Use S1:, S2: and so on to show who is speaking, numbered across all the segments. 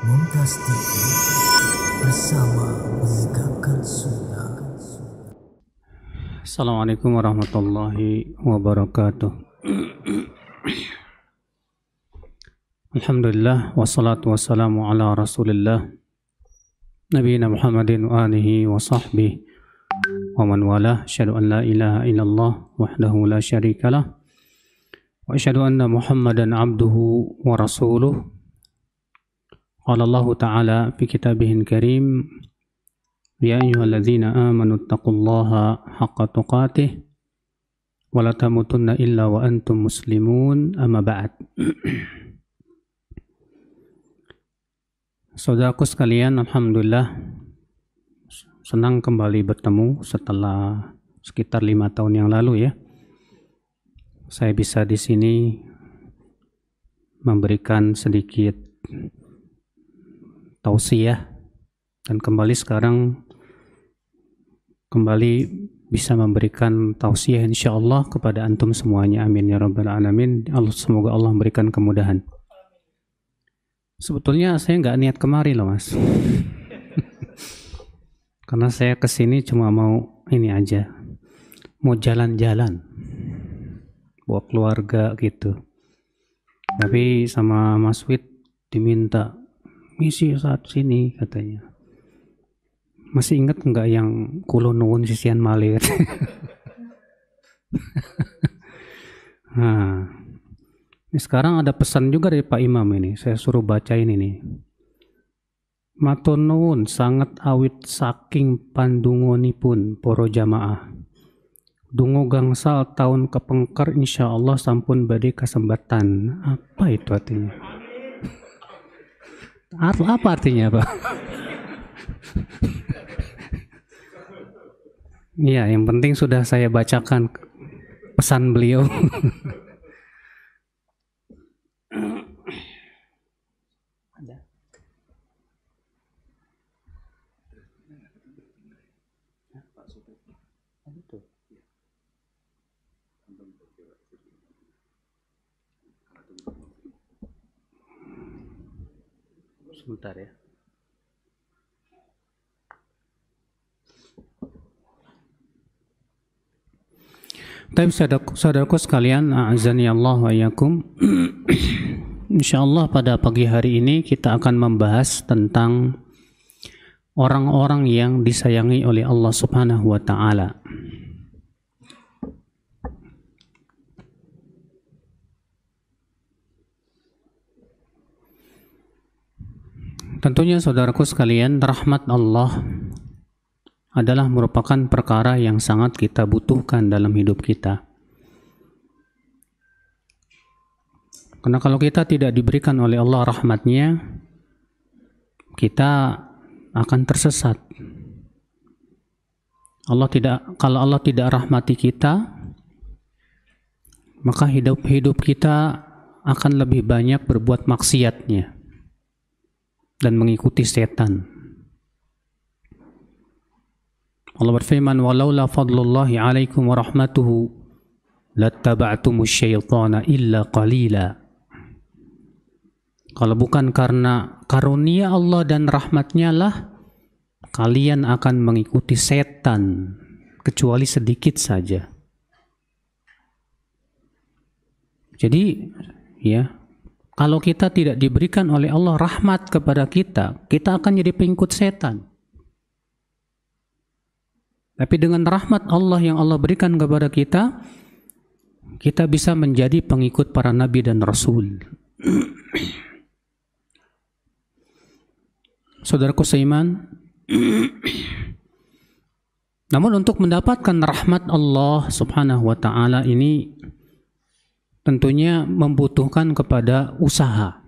S1: Mumtaz TV bersama menegakkan sunnah.
S2: Assalamualaikum warahmatullahi wabarakatuh. Alhamdulillah wassalatu wassalamu ala rasulillah nabiyina Muhammadin wa alihi wa sahbihi wa man walah. Asyhadu an la ilaha illallah wahdahu la syarikalah wa asyhadu anna Muhammadan abduhu wa rasuluh. Qala Allah ta'ala fi kitabihil karim, ya ayyuhalladzina amanu taqullaha haqqa tuqatih wa la tamutunna illa wa antum muslimun, amma ba'd. Saudaraku sekalian, alhamdulillah senang kembali bertemu setelah sekitar 5 tahun yang lalu ya. Saya bisa di sini memberikan sedikit tausiah dan kembali bisa memberikan tausiah insyaallah kepada antum semuanya, amin ya rabbal alamin. Semoga Allah memberikan kemudahan. Sebetulnya saya nggak niat kemari loh mas. Karena saya kesini cuma mau ini aja, mau jalan-jalan bawa keluarga gitu. Tapi sama Mas Wid diminta misi saat sini katanya. Masih ingat nggak yang kulo nuwun sisian malir? Nah, ini sekarang ada pesan juga dari Pak Imam ini. Saya suruh bacain ini. Matur nuwun sangat awit saking pandungonipun poro jamaah. Dungo gangsal tahun kepengker insyaallah sampun badhe kasembatan. Apa itu artinya? Apa artinya Pak? Iya, yang penting sudah saya bacakan pesan beliau. Ada. Sebentar ya. Tapi saudaraku sekalian, a'azani Allah wa iyyakum. Insyaallah pada pagi hari ini kita akan membahas tentang orang-orang yang disayangi oleh Allah Subhanahu wa taala. Tentunya saudaraku sekalian, rahmat Allah adalah merupakan perkara yang sangat kita butuhkan dalam hidup kita. Karena kalau kita tidak diberikan oleh Allah rahmatnya, kita akan tersesat. Kalau Allah tidak rahmati kita, maka hidup kita akan lebih banyak berbuat maksiatnya dan mengikuti setan. Allah berfirman, walaula fadlullahi alaikum wa rahmatuhu lattaba'tumus syaitana illa qalila. Kalau bukan karena karunia Allah dan rahmatnya lah, kalian akan mengikuti setan kecuali sedikit saja. Jadi ya, kalau kita tidak diberikan oleh Allah rahmat kepada kita, kita akan jadi pengikut setan. Tapi dengan rahmat Allah yang Allah berikan kepada kita, kita bisa menjadi pengikut para nabi dan rasul. Saudaraku seiman, namun untuk mendapatkan rahmat Allah Subhanahu wa taala ini tentunya membutuhkan kepada usaha.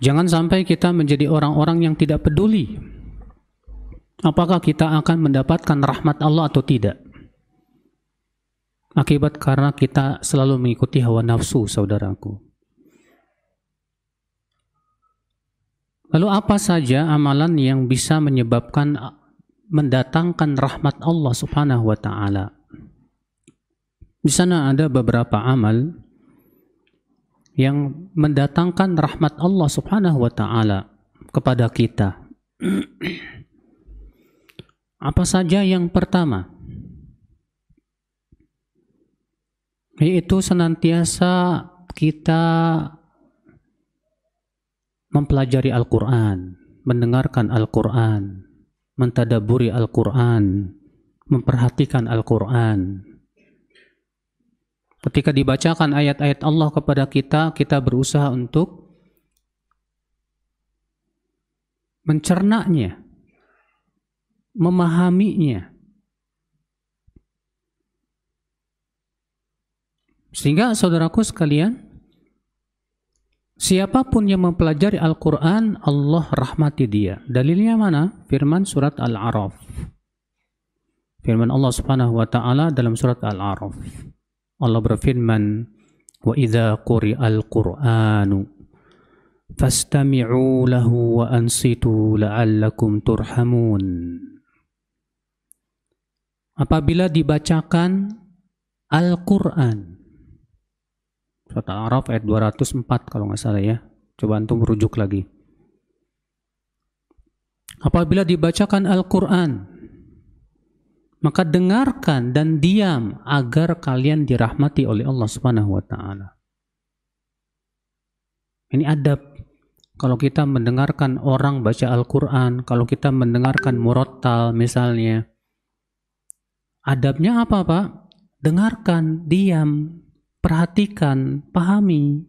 S2: Jangan sampai kita menjadi orang-orang yang tidak peduli apakah kita akan mendapatkan rahmat Allah atau tidak. Akibat karena kita selalu mengikuti hawa nafsu, saudaraku. Lalu apa saja amalan yang bisa menyebabkan mendatangkan rahmat Allah Subhanahu wa taala? Di sana ada beberapa amal yang mendatangkan rahmat Allah Subhanahu wa taala kepada kita. Apa saja? Yang pertama, yaitu senantiasa kita mempelajari Al-Quran, mendengarkan Al-Quran, mentadaburi Al-Quran, memperhatikan Al-Quran. Ketika dibacakan ayat-ayat Allah kepada kita, kita berusaha untuk mencernanya, memahaminya. Sehingga saudaraku sekalian, siapapun yang mempelajari Al-Quran, Allah rahmati dia. Dalilnya mana? Firman surat Al-A'raf. Firman Allah Subhanahu wa taala dalam surat Al-A'raf. Allah berfirman, "Wa idza quri'al Qur'anu fastami'u lahu wa ansitu la'allakum turhamun." Apabila dibacakan Al-Quran. Surat Al-A'raf ayat 204 kalau nggak salah ya. Coba antum merujuk lagi. Apabila dibacakan Al-Quran, maka dengarkan dan diam agar kalian dirahmati oleh Allah Subhanahu wa taala. Ini adab. Kalau kita mendengarkan orang baca Al-Quran, kalau kita mendengarkan murattal misalnya, adabnya apa, Pak? Dengarkan, diam, perhatikan, pahami.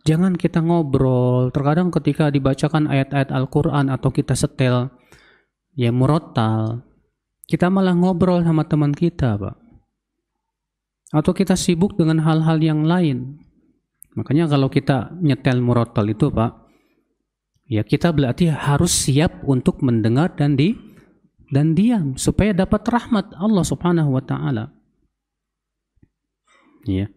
S2: Jangan kita ngobrol. Terkadang ketika dibacakan ayat-ayat Al-Quran atau kita setel ya murattal, kita malah ngobrol sama teman kita, Pak. Atau kita sibuk dengan hal-hal yang lain. Makanya kalau kita nyetel murattal itu, Pak, ya kita berarti harus siap untuk mendengar dan diam supaya dapat rahmat Allah Subhanahu wa taala. Ya.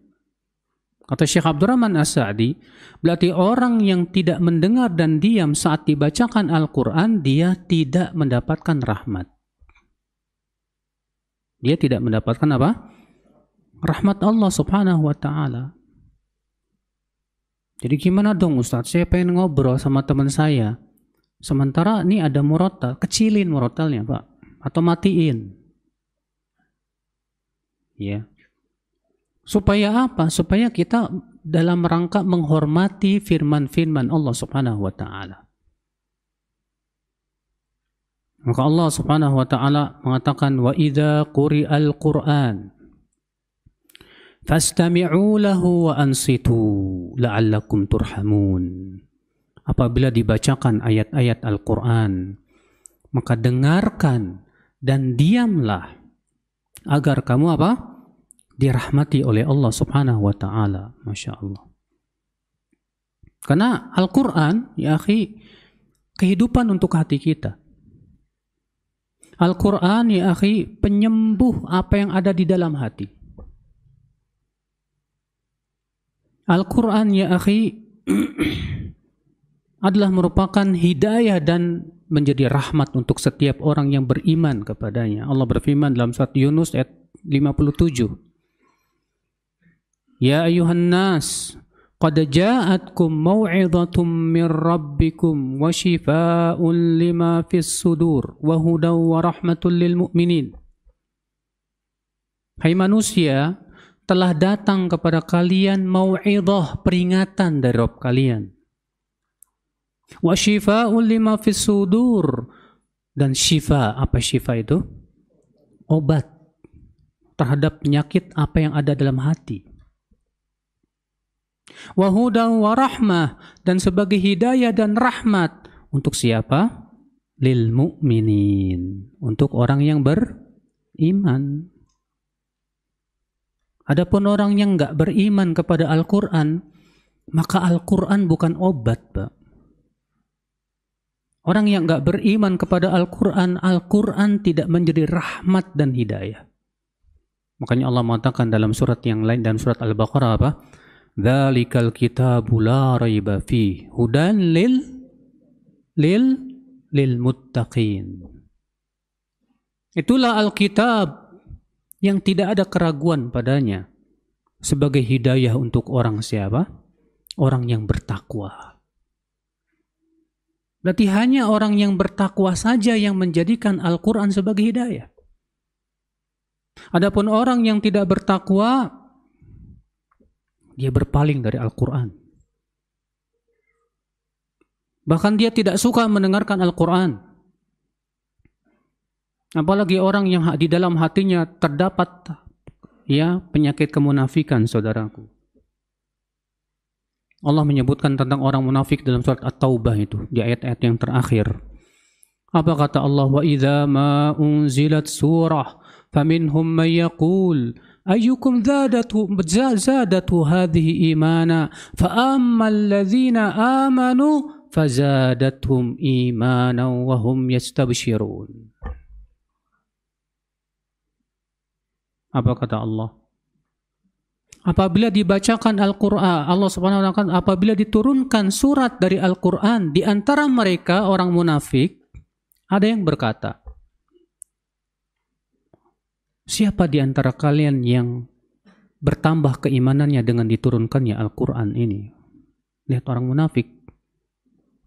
S2: Kata Syekh Abdurrahman As-Sa'di, berarti orang yang tidak mendengar dan diam saat dibacakan Al-Quran, dia tidak mendapatkan rahmat. Dia tidak mendapatkan apa? Rahmat Allah Subhanahu wa taala. Jadi gimana dong Ustaz? Saya pengen ngobrol sama teman saya. Sementara ini ada murattal, kecilin murattalnya, Pak, atau matiin. Ya. Supaya apa? Supaya kita dalam rangka menghormati firman-firman Allah Subhanahu wa taala. Maka Allah Subhanahu wa taala mengatakan, "Wa idza quri'al Qur'an fastami'u lahu wa ansitu la'allakum turhamun." Apabila dibacakan ayat-ayat Al-Quran, maka dengarkan dan diamlah agar kamu apa? Dirahmati oleh Allah Subhanahu wa taala. Masya Allah. Karena Al-Quran, ya akhi, kehidupan untuk hati kita. Al-Quran, ya akhi, penyembuh apa yang ada di dalam hati. Al-Quran, ya akhi, adalah merupakan hidayah dan menjadi rahmat untuk setiap orang yang beriman kepadanya. Allah berfirman dalam surat Yunus ayat 57. Ya ayuhan nas, qad ja'atkum mau'izatun min rabbikum wa shifaa'un lima fis sudur wa hudaw wa rahmatul lil mu'minin. Hai manusia, telah datang kepada kalian mau'izah, peringatan dari Rabb kalian. Wa shifaa'un lima fis sudur, dan syifa, apa syifa itu? Obat terhadap penyakit apa yang ada dalam hati. Wa hudan wa rahmah, dan sebagai hidayah dan rahmat untuk siapa? Lil mu'minin, untuk orang yang beriman. Adapun orang yang enggak beriman kepada Al-Quran, maka Al-Quran bukan obat, Pak. Orang yang enggak beriman kepada Al-Quran, Al-Quran tidak menjadi rahmat dan hidayah. Makanya Allah mengatakan dalam surat yang lain, dalam surat Al-Baqarah apa? Dzalikal kitabu la raiba fihi hudan lil muttaqin. Itulah Alkitab yang tidak ada keraguan padanya. sebagai hidayah untuk orang siapa? Orang yang bertakwa. Berarti hanya orang yang bertakwa saja yang menjadikan Al-Quran sebagai hidayah. Adapun orang yang tidak bertakwa, dia berpaling dari Al-Quran. Bahkan dia tidak suka mendengarkan Al-Quran. Apalagi orang yang di dalam hatinya terdapat penyakit kemunafikan, saudaraku. Allah menyebutkan tentang orang munafik dalam surat At-Taubah itu, di ayat-ayat yang terakhir. Apa kata Allah? Wa idza ma unzilat surah faminhum may yaqul ayyukum zadatu hadhihi imana fa ammal ladzina amanu fazadathum imanan wa hum yastabshirun. Apa kata Allah? Apabila dibacakan Al-Quran, Allah Subhanahu wa Ta'ala, apabila diturunkan surat dari Al-Quran, di antara mereka orang munafik, ada yang berkata, siapa di antara kalian yang bertambah keimanannya dengan diturunkannya Al-Quran ini? Lihat orang munafik.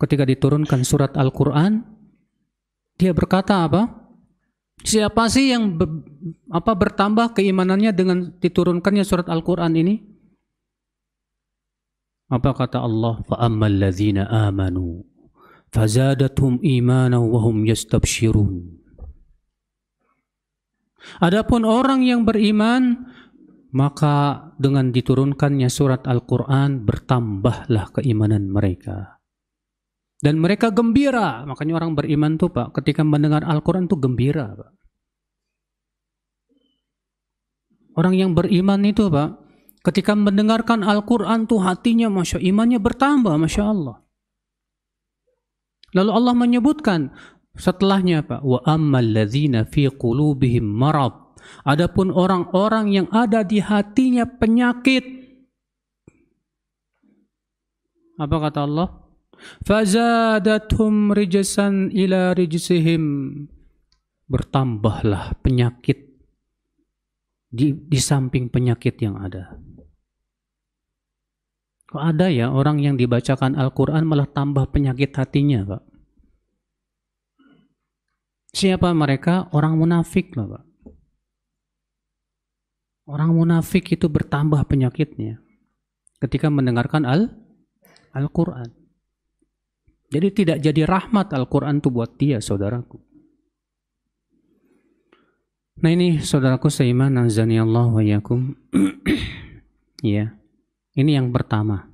S2: Ketika diturunkan surat Al-Quran, dia berkata apa? Siapa sih yang bertambah keimanannya dengan diturunkannya surat Al-Quran ini? Apa kata Allah? فَأَمَّا الَّذِينَ آمَنُوا فَزَادَتْهُمْ إِيمَانًا وَهُمْ يَسْتَبْشِرُونَ. Adapun orang yang beriman, maka dengan diturunkannya surat Al-Quran bertambahlah keimanan mereka. Dan mereka gembira. Makanya orang beriman tuh Pak, ketika mendengar Al-Quran tuh gembira Pak. Orang yang beriman itu Pak, ketika mendengarkan Al-Quran tuh hatinya imannya bertambah, Masya Allah. Lalu Allah menyebutkan setelahnya Pak, wa ammal ladzina fi qulubihim marad. Adapun orang-orang yang ada di hatinya penyakit. Apa kata Allah? Fazadathum rijsan ila rijsihim. Bertambahlah penyakit di samping penyakit yang ada. Kok ada ya orang yang dibacakan Al-Quran malah tambah penyakit hatinya Pak? Siapa mereka? Orang munafik lah Pak. Orang munafik itu bertambah penyakitnya ketika mendengarkan Al-Quran. Jadi tidak jadi rahmat Al-Quran itu buat dia, saudaraku. Nah ini saudaraku seiman, azani Allah wa yakum. Ya, ini yang pertama.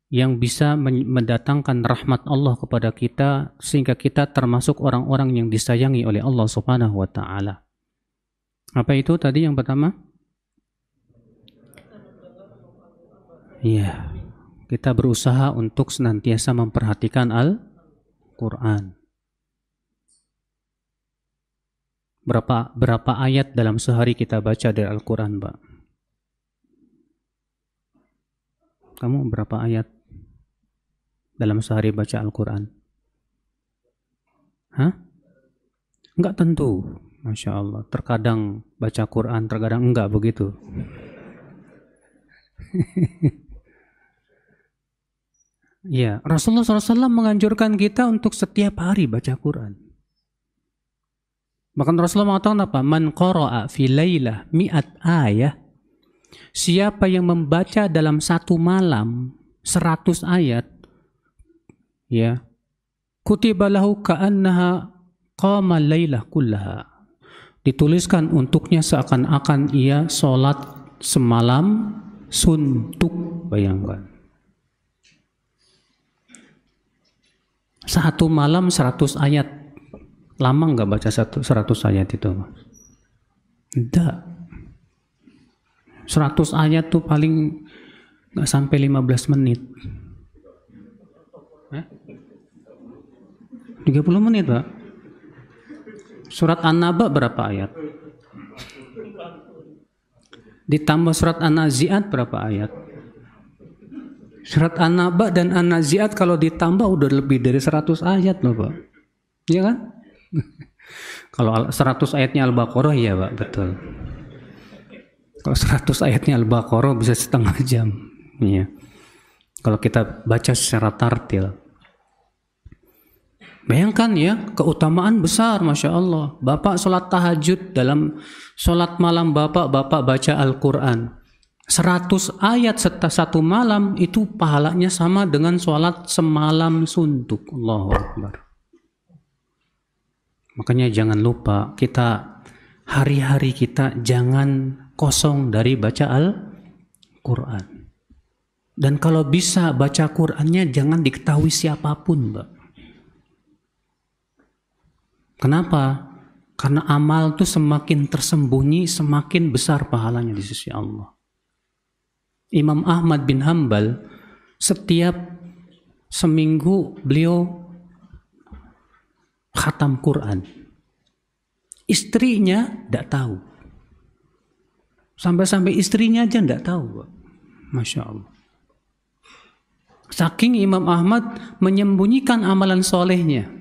S2: Yang bisa mendatangkan rahmat Allah kepada kita, sehingga kita termasuk orang-orang yang disayangi oleh Allah Subhanahu wa Ta'ala. Apa itu tadi yang pertama? Iya. Kita berusaha untuk senantiasa memperhatikan Al-Quran. Berapa ayat dalam sehari kita baca dari Al-Quran, Pak? Kamu berapa ayat dalam sehari baca Al-Quran? Hah? Enggak tentu. Masya Allah. Terkadang baca Quran, terkadang enggak begitu. Ya, Rasulullah SAW menganjurkan kita untuk setiap hari baca Quran. Bahkan Rasulullah mengatakan apa? Man qara'a fi lailah mi'at ayah. Siapa yang membaca dalam satu malam 100 ayat, ya, kutiba lahu ka'annaha qama lailah kullaha. Dituliskan untuknya seakan-akan ia sholat semalam suntuk, bayangkan. Satu malam 100 ayat. Lama nggak baca 100 ayat itu? Tidak. 100 ayat tuh paling nggak sampai 15 menit. 30 menit, Pak. Surat An-Naba berapa ayat? Ditambah surat An-Nazi'at berapa ayat? Surat An-Naba dan An-Nazi'at kalau ditambah udah lebih dari 100 ayat loh Pak. Iya kan? Kalau 100 ayatnya Al-Baqarah ya Pak, betul. Kalau 100 ayatnya Al-Baqarah bisa setengah jam. Ya. Kalau kita baca secara tartil. Bayangkan ya, keutamaan besar, Masya Allah. Bapak sholat tahajud, dalam sholat malam Bapak baca Al-Quran. 100 ayat satu malam itu pahalanya sama dengan sholat semalam suntuk. Allahu Akbar. Makanya jangan lupa, kita hari-hari kita jangan kosong dari baca Al-Quran. Dan kalau bisa baca Qurannya jangan diketahui siapapun, Mbak. Kenapa? Karena amal itu semakin tersembunyi, semakin besar pahalanya di sisi Allah. Imam Ahmad bin Hanbal setiap seminggu beliau khatam Quran. Istrinya tidak tahu. Sampai-sampai istrinya aja tidak tahu. Masya Allah. Saking Imam Ahmad menyembunyikan amalan solehnya.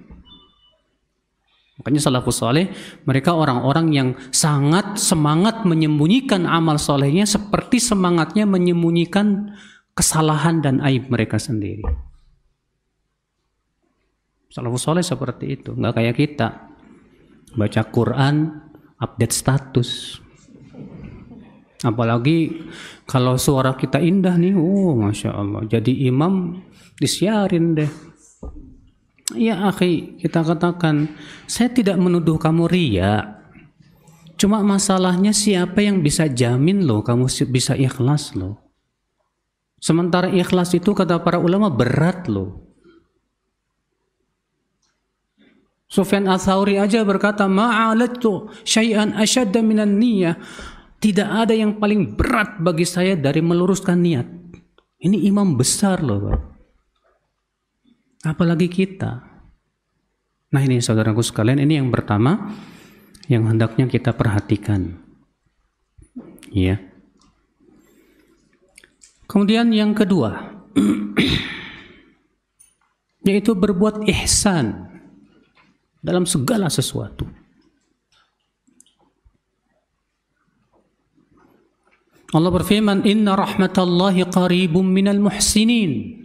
S2: Makanya salafus soleh, mereka orang-orang yang sangat semangat menyembunyikan amal solehnya seperti semangatnya menyembunyikan kesalahan dan aib mereka sendiri. Salafus soleh seperti itu, nggak kayak kita. Baca Quran, update status. Apalagi kalau suara kita indah nih, Masya Allah. Jadi imam disiarin deh. Ya akhi, kita katakan, saya tidak menuduh kamu riya. Cuma masalahnya siapa yang bisa jamin loh kamu bisa ikhlas loh. Sementara ikhlas itu kata para ulama berat loh. Sufyan Ats-Tsauri aja berkata, ma'alatu syai'an asyadda minan niyyah. Tidak ada yang paling berat bagi saya dari meluruskan niat. Ini imam besar loh, Pak. Apalagi kita. Nah ini saudaraku sekalian, ini yang pertama yang hendaknya kita perhatikan. Ya. Kemudian yang kedua, yaitu berbuat ihsan dalam segala sesuatu. Allah berfirman, inna rahmatallahi qaribum minal muhsinin.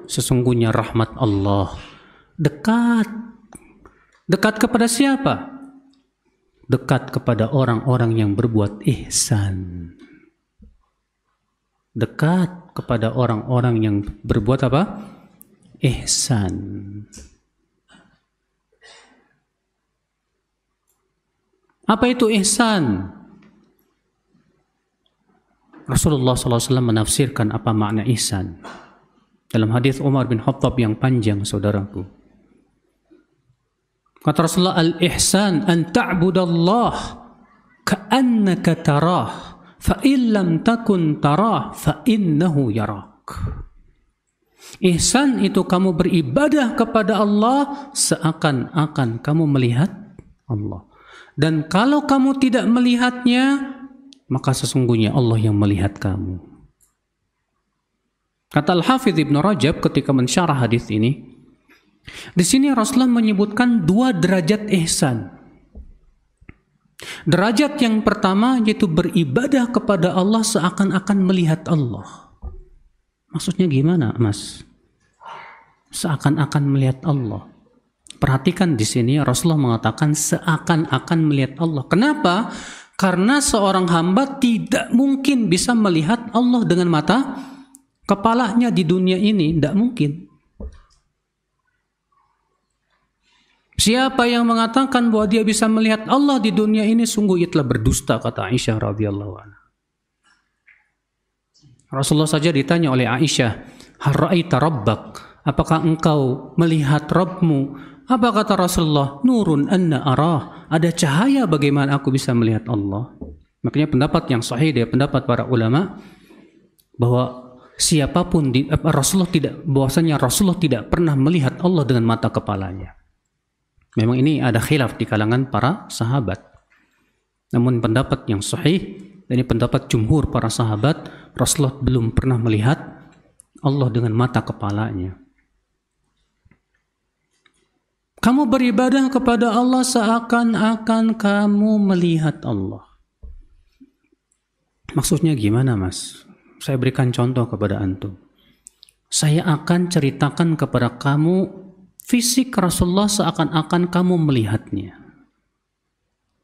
S2: Sesungguhnya rahmat Allah dekat. Dekat kepada siapa? Dekat kepada orang-orang yang berbuat ihsan. Dekat kepada orang-orang yang berbuat apa? Ihsan. Apa itu ihsan? Rasulullah SAW menafsirkan apa makna ihsan dalam hadis Umar bin Khattab yang panjang, saudaraku. Kata Rasulullah, al-ihsan an ta'budallah ka'annaka tarah fa in lam takun tarah fa innahu yarak. Ihsan itu kamu beribadah kepada Allah seakan-akan kamu melihat Allah. Dan kalau kamu tidak melihatnya, maka sesungguhnya Allah yang melihat kamu. Kata Al-Hafidz Ibn Rajab ketika mensyarah hadis ini, di sini Rasulullah menyebutkan 2 derajat ihsan. Derajat yang pertama yaitu beribadah kepada Allah seakan-akan melihat Allah. Maksudnya gimana, Mas? Seakan-akan melihat Allah. Perhatikan di sini Rasulullah mengatakan seakan-akan melihat Allah. Kenapa? Karena seorang hamba tidak mungkin bisa melihat Allah dengan mata kepalanya di dunia ini, tidak mungkin. Siapa yang mengatakan bahwa dia bisa melihat Allah di dunia ini, sungguh ia telah berdusta, kata Aisyah radhiyallahu anha. Rasulullah saja ditanya oleh Aisyah, hal ra'aita rabbak, apakah engkau melihat Rabbmu? Apa kata Rasulullah? Nurun anna arah, ada cahaya bagaimana aku bisa melihat Allah. Makanya pendapat yang sahih dari pendapat para ulama bahwa siapapun bahwasanya Rasulullah tidak pernah melihat Allah dengan mata kepalanya. Memang ini ada khilaf di kalangan para sahabat. Namun pendapat yang sahih, dan ini pendapat jumhur para sahabat, Rasulullah belum pernah melihat Allah dengan mata kepalanya. Kamu beribadah kepada Allah seakan-akan kamu melihat Allah. Maksudnya gimana, Mas? Saya berikan contoh kepada antum. Saya akan ceritakan kepada kamu fisik Rasulullah seakan-akan kamu melihatnya.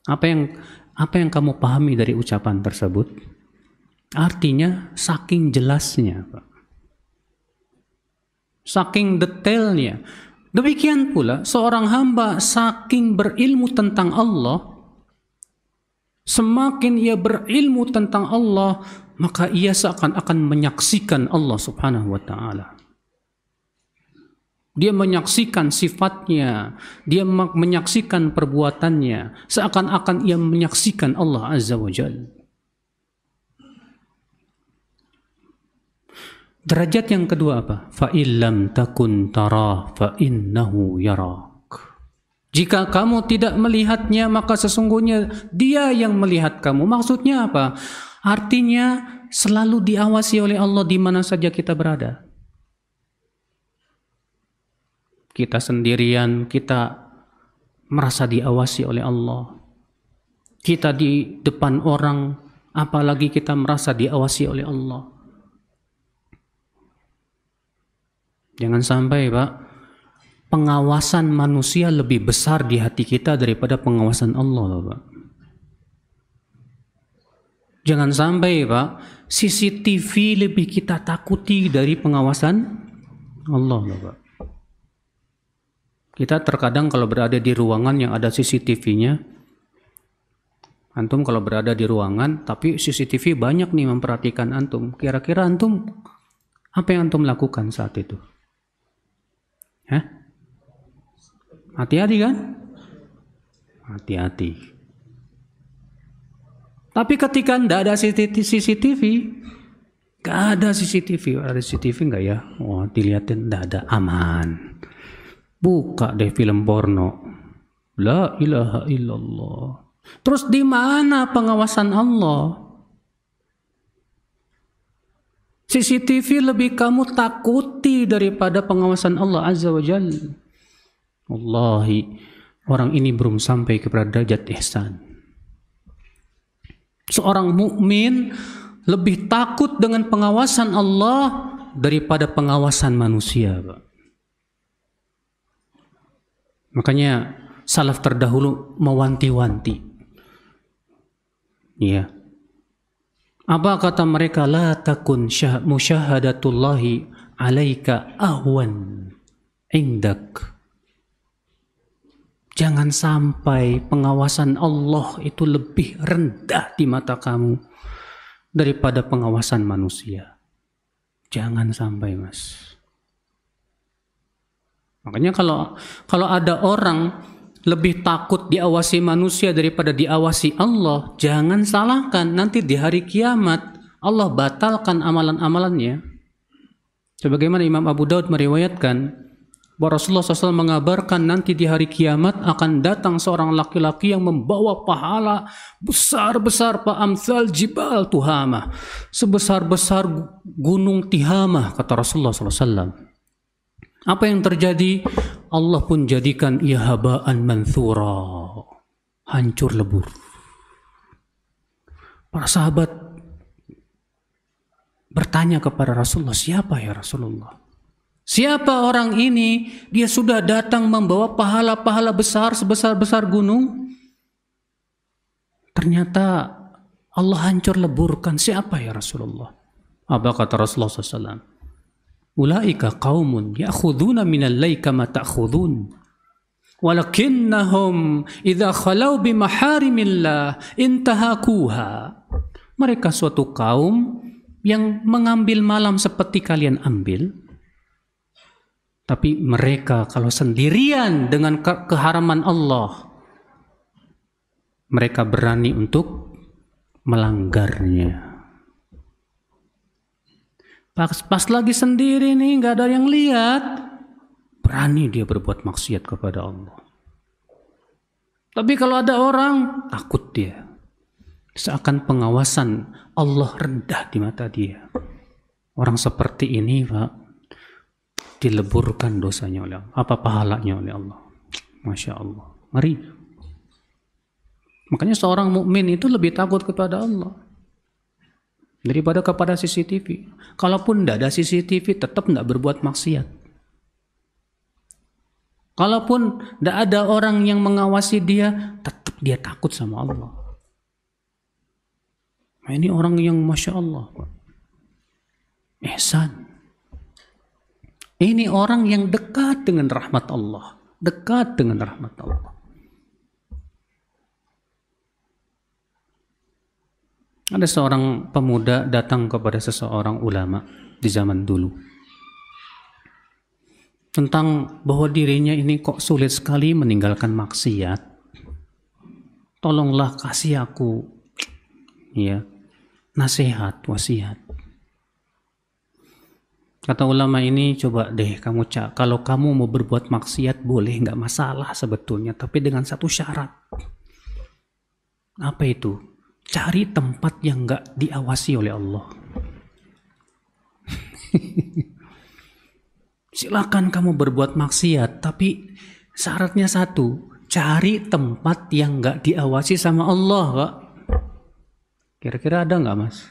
S2: Apa yang kamu pahami dari ucapan tersebut? Artinya saking jelasnya, Pak. Saking detailnya. Demikian pula seorang hamba saking berilmu tentang Allah, semakin ia berilmu tentang Allah, maka ia seakan-akan menyaksikan Allah Subhanahu wa taala. Dia menyaksikan sifatnya, dia menyaksikan perbuatannya, seakan-akan ia menyaksikan Allah Azza wa Jalla. Derajat yang kedua apa? Fa illam takun tara fa innahu yarak. Jika kamu tidak melihatnya, maka sesungguhnya dia yang melihat kamu. Maksudnya apa? Artinya selalu diawasi oleh Allah di mana saja kita berada. Kita sendirian, kita merasa diawasi oleh Allah. Kita di depan orang, apalagi kita merasa diawasi oleh Allah. Jangan sampai, Pak, pengawasan manusia lebih besar di hati kita daripada pengawasan Allah, Pak. Jangan sampai, Pak, CCTV lebih kita takuti dari pengawasan Allah, Pak. Kita terkadang kalau berada di ruangan yang ada CCTV-nya, antum kalau berada di ruangan, tapi CCTV banyak nih memperhatikan antum. Kira-kira antum, apa yang antum lakukan saat itu? Hah? Hati-hati kan? Hati-hati. Tapi ketika tidak ada CCTV, nggak ada CCTV, ada CCTV nggak ya? Oh, dilihatin, nggak ada, aman. Buka deh film porno. La ilaha illallah. Terus di mana pengawasan Allah? CCTV lebih kamu takuti daripada pengawasan Allah Azza wa Jalla. Wallahi, orang ini belum sampai kepada derajat ihsan. Seorang mukmin lebih takut dengan pengawasan Allah daripada pengawasan manusia, Pak. Makanya salaf terdahulu mewanti-wanti. Ya. Apa kata mereka? La takun musyahadatullahi alaika ahwan indak. Jangan sampai pengawasan Allah itu lebih rendah di mata kamu daripada pengawasan manusia. Jangan sampai, Mas. Makanya kalau ada orang lebih takut diawasi manusia daripada diawasi Allah, jangan salahkan, nanti di hari kiamat Allah batalkan amalan-amalannya. Sebagaimana Imam Abu Daud meriwayatkan bahwa Rasulullah SAW mengabarkan nanti di hari kiamat akan datang seorang laki-laki yang membawa pahala besar-besar, amsal jibal tuhamah, sebesar-besar gunung Tihamah, kata Rasulullah SAW. Apa yang terjadi? Allah pun jadikan ia habaan manthura, hancur lebur. Para sahabat bertanya kepada Rasulullah, siapa ya Rasulullah? Siapa orang ini? Dia sudah datang membawa pahala-pahala besar sebesar-besar gunung. Ternyata Allah hancur leburkan. Siapa ya Rasulullah? Apa kata Rasulullah SAW? Ulaika qaumun ya'khuduna minal layli kama ta'khudun walakinnahum idza khalau bi maharimillah intahakuha. Mereka suatu kaum yang mengambil malam seperti kalian ambil, tapi mereka kalau sendirian dengan keharaman Allah, mereka berani untuk melanggarnya. Pas lagi sendiri nih, nggak ada yang lihat, berani dia berbuat maksiat kepada Allah. Tapi kalau ada orang, takut dia. Seakan pengawasan Allah rendah di mata dia. Orang seperti ini, Pak, dileburkan dosanya oleh Allah. Apa pahalanya oleh Allah? Masya Allah. Ngeri. Makanya seorang mukmin itu lebih takut kepada Allah. daripada kepada CCTV. Kalaupun tidak ada CCTV, tetap tidak berbuat maksiat. Kalaupun tidak ada orang yang mengawasi dia, tetap dia takut sama Allah. Nah, ini orang yang Masya Allah, Pak. Ihsan. Ini orang yang dekat dengan rahmat Allah. Dekat dengan rahmat Allah. Ada seorang pemuda datang kepada seseorang ulama di zaman dulu. Tentang bahwa dirinya ini kok sulit sekali meninggalkan maksiat. Tolonglah kasih aku ya nasihat, wasiat. Kata ulama ini, coba deh kamu kalau kamu mau berbuat maksiat boleh, nggak masalah sebetulnya, tapi dengan satu syarat. Apa itu? Cari tempat yang nggak diawasi oleh Allah. Silakan kamu berbuat maksiat, tapi syaratnya satu, cari tempat yang nggak diawasi sama Allah, Kak. Kira-kira ada nggak, Mas?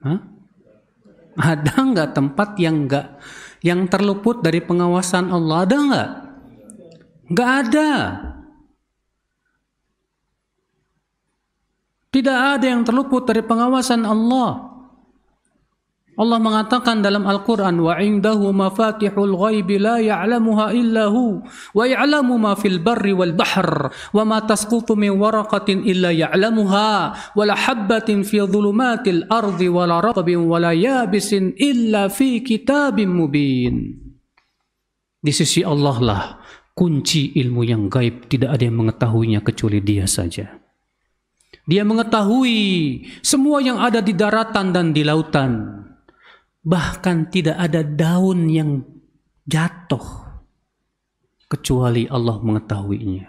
S2: Hah? Ada nggak tempat yang terluput dari pengawasan Allah? Ada nggak? Nggak ada. Tidak ada yang terluput dari pengawasan Allah. Allah mengatakan dalam Al-Quran, wa indahu mafatihul ghaibi la ya'lamuha illahu wa ya'lamu ma fil barri wal bahr wa ma tasqutu min waraqatin illa ya'lamuha wa la habbatin fi dhulumatil ardi wa la ratbin wa la yabisin illa fi kitabim mubin. Di sisi Allah lah kunci ilmu yang gaib, tidak ada yang mengetahuinya kecuali Dia saja. Dia mengetahui semua yang ada di daratan dan di lautan. Bahkan tidak ada daun yang jatuh kecuali Allah mengetahuinya.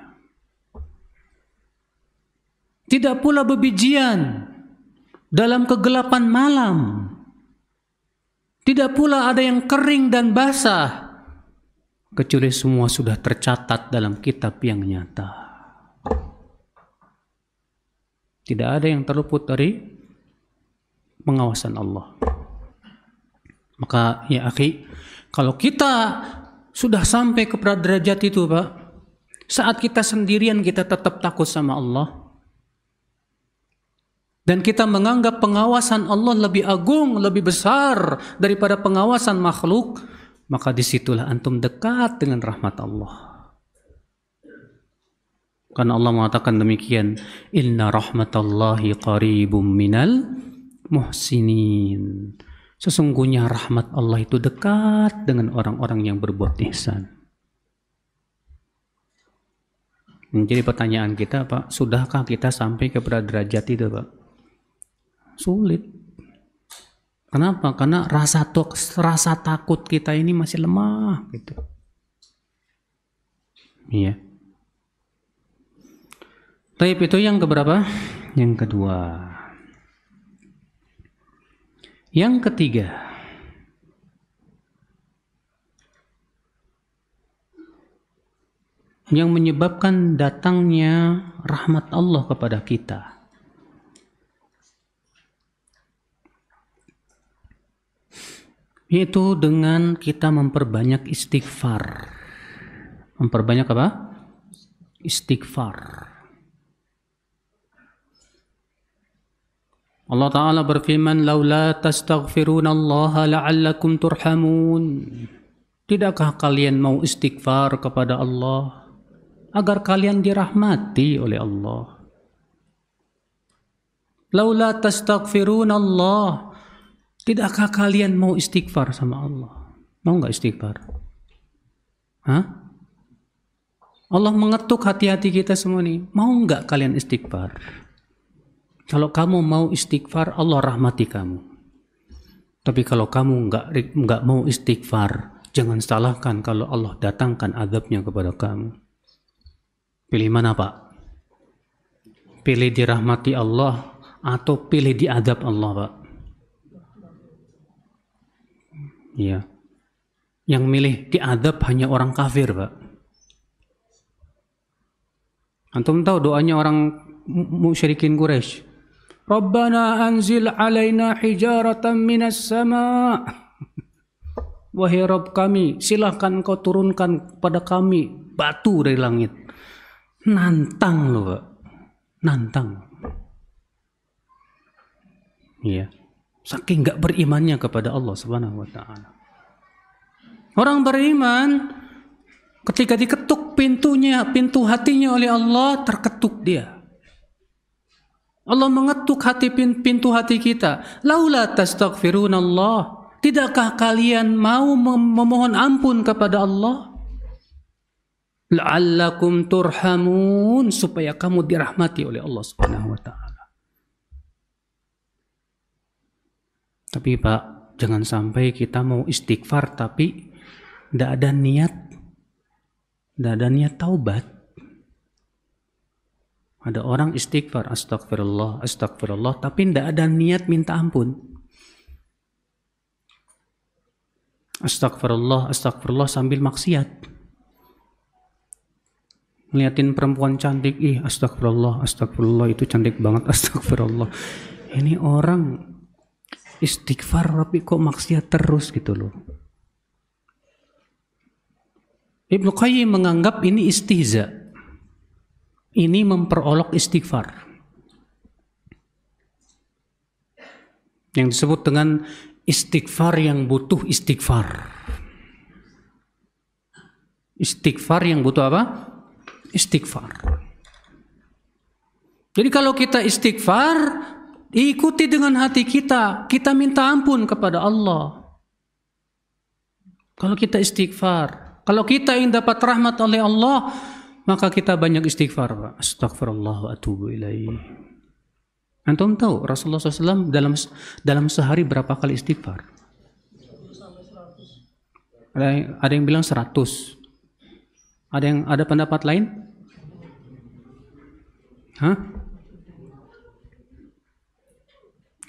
S2: Tidak pula bebijian dalam kegelapan malam. Tidak pula ada yang kering dan basah kecuali semua sudah tercatat dalam kitab yang nyata. Tidak ada yang terluput dari pengawasan Allah. Maka ya akhi, kalau kita sudah sampai kepada derajat itu, Pak, saat kita sendirian kita tetap takut sama Allah, dan kita menganggap pengawasan Allah lebih agung, lebih besar daripada pengawasan makhluk, maka disitulah antum dekat dengan rahmat Allah. Karena Allah mengatakan demikian, inna rahmatallahi qaribum minal muhsinin. Sesungguhnya rahmat Allah itu dekat dengan orang-orang yang berbuat ihsan. Jadi pertanyaan kita, Pak, sudahkah kita sampai kepada derajat itu, Pak? Sulit. Kenapa? Karena rasa takut kita ini masih lemah, gitu. Iya. Taib itu yang keberapa? Yang kedua. Yang ketiga, yang menyebabkan datangnya rahmat Allah kepada kita, yaitu dengan kita memperbanyak istighfar. Memperbanyak apa? Istighfar. Allah Ta'ala berfirman, laula tastaghfirunallaha la'allakum turhamun. Tidakkah kalian mau istighfar kepada Allah agar kalian dirahmati oleh Allah? Laula tastaghfirunallah. Tidakkah kalian mau istighfar sama Allah? Mau nggak istighfar? Hah? Allah mengetuk hati-hati kita semua nih. Mau nggak kalian istighfar? Kalau kamu mau istighfar, Allah rahmati kamu. Tapi kalau kamu nggak mau istighfar, jangan salahkan kalau Allah datangkan azabnya kepada kamu. Pilih mana, Pak? Pilih dirahmati Allah atau pilih diazab Allah, Pak? Iya. Yang milih diazab hanya orang kafir, Pak. Antum tahu doanya orang musyrikin Quraisy? Rabbana anzil alaina hijaratan minas sama. Wahai Rabb kami, silahkan kau turunkan pada kami batu dari langit. Nantang loh, Pak. Nantang. Iya. Saking gak berimannya kepada Allah Subhanahu wa taala. Orang beriman ketika diketuk pintu hatinya oleh Allah, terketuk dia. Allah mengetuk pintu hati kita. Laula tastaghfirunallah. Tidakkah kalian mau memohon ampun kepada Allah? La'allakum turhamun, supaya kamu dirahmati oleh Allah Subhanahu wa taala. Tapi Pak, jangan sampai kita mau istighfar tapi tidak ada niat taubat. Ada orang istighfar, astagfirullah, tapi tidak ada niat minta ampun. Astagfirullah sambil maksiat. Ngeliatin perempuan cantik, astagfirullah itu cantik banget, astagfirullah. Ini orang istighfar tapi kok maksiat terus gitu loh. Ibnu Qayyim menganggap ini istihza. Ini memperolok istighfar. Yang disebut dengan istighfar yang butuh istighfar. Istighfar yang butuh apa? Istighfar. Jadi kalau kita istighfar, ikuti dengan hati kita. Kita minta ampun kepada Allah. Kalau kita istighfar, kalau kita ingin dapat rahmat oleh Allah, maka kita banyak istighfar, Pak. Astagfirullah wa atubu ilaih. Antum tahu Rasulullah SAW dalam sehari berapa kali istighfar? Ada yang bilang 100. Ada pendapat lain? Hah?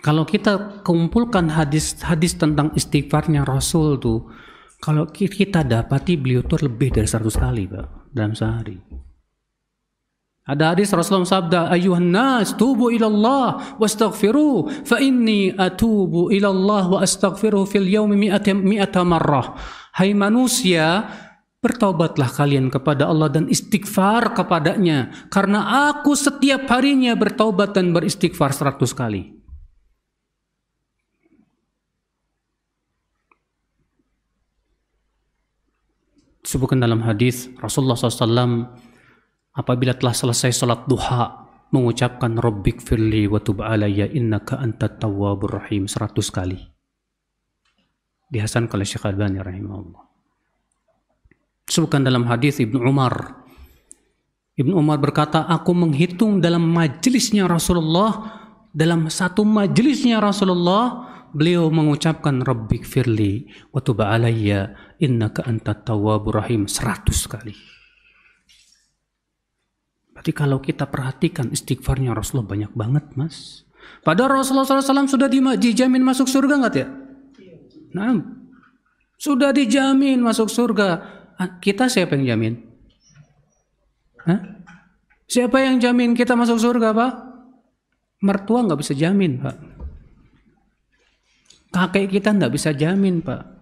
S2: Kalau kita kumpulkan hadis tentang istighfarnya Rasul tuh, kalau kita dapati beliau tuh lebih dari 100 kali, Pak, dalam sehari. Ada hadis Rasulullah sabda, "Ayyuhan nas, tubu ila Allah wastaghfiru, fa inni atubu ila Allah wa astaghfiru fil yaumi mi'ata marrah." Hai manusia, bertaubatlah kalian kepada Allah dan istighfar kepadanya, karena aku setiap harinya bertaubat dan beristighfar 100 kali. Disebutkan dalam hadis Rasulullah SAW apabila telah selesai salat duha mengucapkan Rabbik firli wa tub alayya innaka antat tawwabur rahim 100 kali. Dihasankan oleh Syekh Albani rahimahullah. Disebutkan dalam hadis Ibnu Umar. Ibnu Umar berkata, aku menghitung dalam majelisnya Rasulullah, dalam satu majelisnya Rasulullah, beliau mengucapkan Rabbik firli wa tub alayya innaka antat tawwabur rahim 100 kali. Berarti kalau kita perhatikan istighfarnya Rasulullah banyak banget, Mas. Padahal Rasulullah SAW sudah dijamin masuk surga nggak ya? Nah, sudah dijamin masuk surga. Kita siapa yang jamin? Hah? Siapa yang jamin kita masuk surga, Pak? Mertua nggak bisa jamin, Pak. Kakek kita nggak bisa jamin, Pak.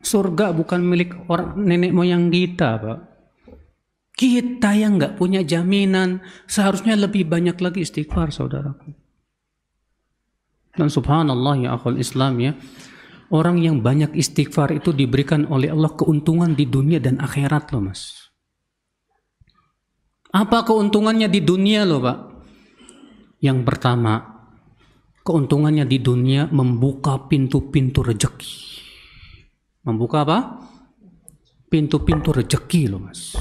S2: Surga bukan milik orang nenek moyang kita, Pak. Kita yang nggak punya jaminan, seharusnya lebih banyak lagi istighfar, saudaraku. Dan subhanallah ya akhul Islam ya, orang yang banyak istighfar itu diberikan oleh Allah keuntungan di dunia dan akhirat loh, Mas. Apa keuntungannya di dunia loh, Pak? Yang pertama, keuntungannya di dunia membuka pintu-pintu rezeki. Membuka apa? Pintu-pintu rezeki loh, Mas.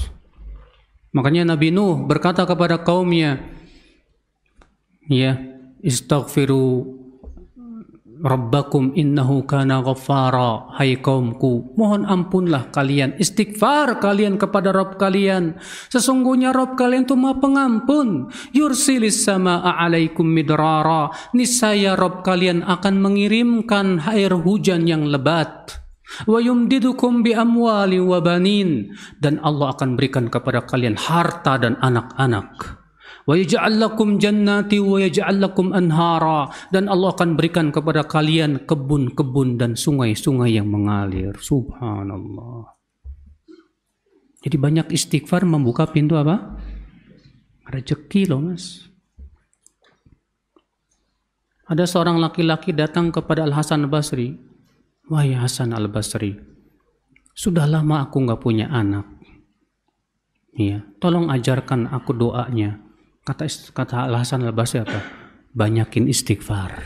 S2: Makanya Nabi Nuh berkata kepada kaumnya, ya, istaghfiru rabbakum innahu kana ghaffara. Hai kaumku, mohon ampunlah kalian, istighfar kalian kepada Rabb kalian. Sesungguhnya Rabb kalian itu Maha Pengampun. Yursilis samaa'a 'alaikum midrara. Niscaya Rabb kalian akan mengirimkan air hujan yang lebat. Wa yumdidukum bi amwali wa banin, dan Allah akan berikan kepada kalian harta dan anak-anak. Wa yaj'al lakum jannati wa yaj'al lakum anhara, dan Allah akan berikan kepada kalian kebun-kebun dan sungai-sungai yang mengalir. Subhanallah. Jadi banyak istighfar membuka pintu apa? Rezeki loh, Mas. Ada seorang laki-laki datang kepada Al-Hasan Al-Basri. Wahai Hasan Al-Basri, sudah lama aku nggak punya anak. Ya, tolong ajarkan aku doanya. Kata Al-Hasan Al-Basri apa? Banyakin istighfar.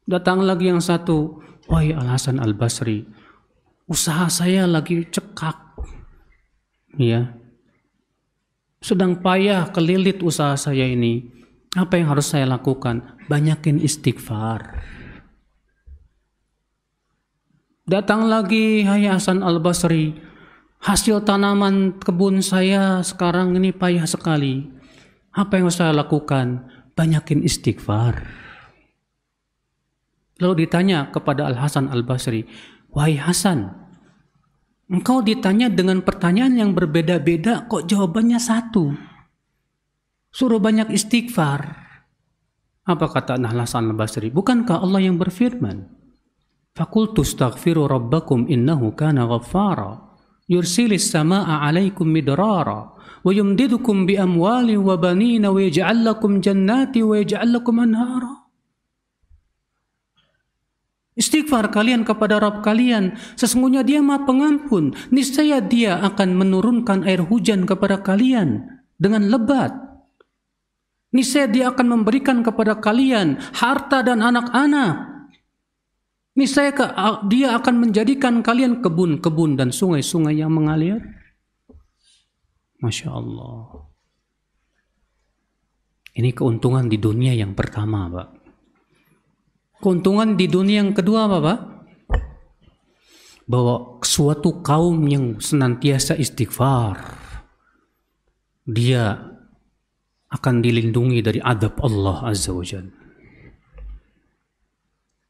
S2: Datang lagi yang satu. Wahai Al-Hasan Al-Basri, usaha saya lagi cekak. Ya. Sedang payah, kelilit usaha saya ini. Apa yang harus saya lakukan? Banyakin istighfar. Datang lagi, hai Hasan Al-Basri, hasil tanaman kebun saya sekarang ini payah sekali. Apa yang harus saya lakukan? Banyakin istighfar. Lalu ditanya kepada Al-Hasan Al-Basri, wahai Hasan, engkau ditanya dengan pertanyaan yang berbeda-beda, kok jawabannya satu? Suruh banyak istighfar. Apa kata Al-Hasan Al-Basri? Bukankah Allah yang berfirman, Fakultu astaghfiru rabbakum innahu kana ghaffara yursilis samaa'a 'alaikum midrara wa yumdidukum bi amwalin wa banina wa yaj'al lakum jannati wa yaj'al lakum anhara. Istighfar kalian kepada Rabb kalian, sesungguhnya Dia Maha Pengampun. Niscaya Dia akan menurunkan air hujan kepada kalian dengan lebat. Niscaya Dia akan memberikan kepada kalian harta dan anak-anak. Niscaya Dia akan menjadikan kalian kebun-kebun dan sungai-sungai yang mengalir. Masya Allah. Ini keuntungan di dunia yang pertama, Pak. Keuntungan di dunia yang kedua apa, Pak? Bahwa suatu kaum yang senantiasa istighfar, dia akan dilindungi dari azab Allah Azza wa Jalla.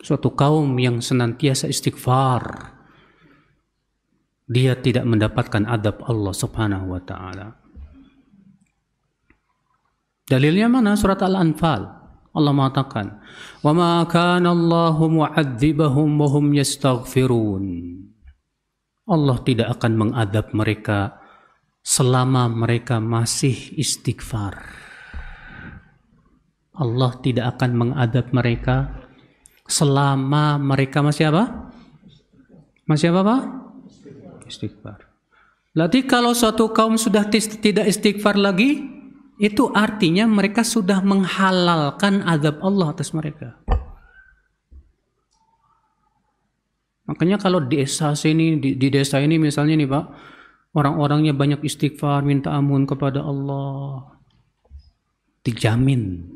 S2: Suatu kaum yang senantiasa istighfar, dia tidak mendapatkan azab Allah Subhanahu wa taala. Dalilnya mana? Surat Al-Anfal. Allah mengatakan, "Wa ma kana Allahu mu'adzibahum wa hum yastaghfirun." Allah tidak akan mengadab mereka selama mereka masih istighfar. Allah tidak akan mengadab mereka selama mereka masih apa? Masih apa, Pak? Istighfar. Berarti kalau suatu kaum sudah tidak istighfar lagi, itu artinya mereka sudah menghalalkan azab Allah atas mereka. Makanya kalau di desa ini misalnya nih, Pak, orang-orangnya banyak istighfar, minta ampun kepada Allah, dijamin.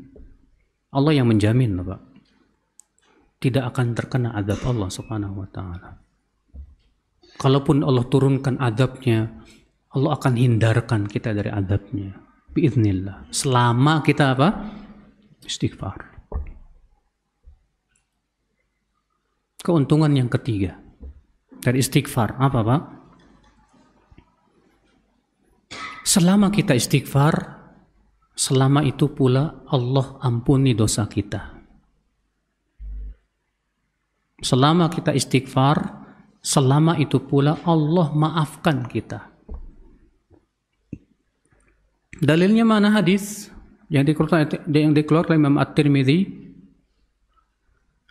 S2: Allah yang menjamin, Pak. Tidak akan terkena azab Allah Subhanahu wa taala. Kalaupun Allah turunkan azabnya, Allah akan hindarkan kita dari azabnya. Biiznillah. Selama kita apa? Istighfar. Keuntungan yang ketiga dari istighfar apa, Pak? Selama kita istighfar, selama itu pula Allah ampuni dosa kita. Selama kita istighfar, selama itu pula Allah maafkan kita. Dalilnya mana? Hadis yang dikeluarkan Imam At-Tirmidzi,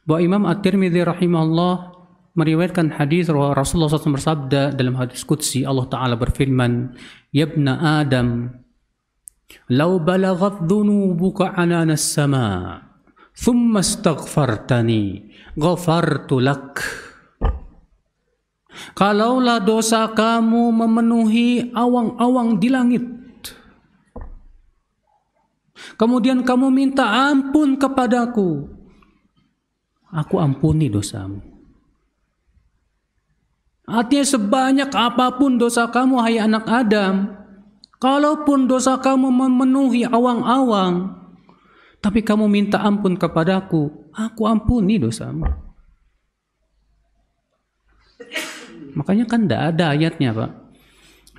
S2: bahwa Imam At-Tirmidzi rahimahullah meriwayatkan hadis Rasulullah SAW bersabda dalam hadis qudsi, Allah Ta'ala berfirman, "Ya ibna Adam, law balaghat dhunubuka anana as-sama, thumma astaghfartani, ghafartu lak." Kalaulah dosa kamu memenuhi awang-awang di langit, kemudian kamu minta ampun kepadaku, aku ampuni dosamu. Artinya sebanyak apapun dosa kamu, hai anak Adam, kalaupun dosa kamu memenuhi awang-awang, tapi kamu minta ampun kepadaku, aku ampuni dosamu. Makanya kan tidak ada ayatnya, Pak.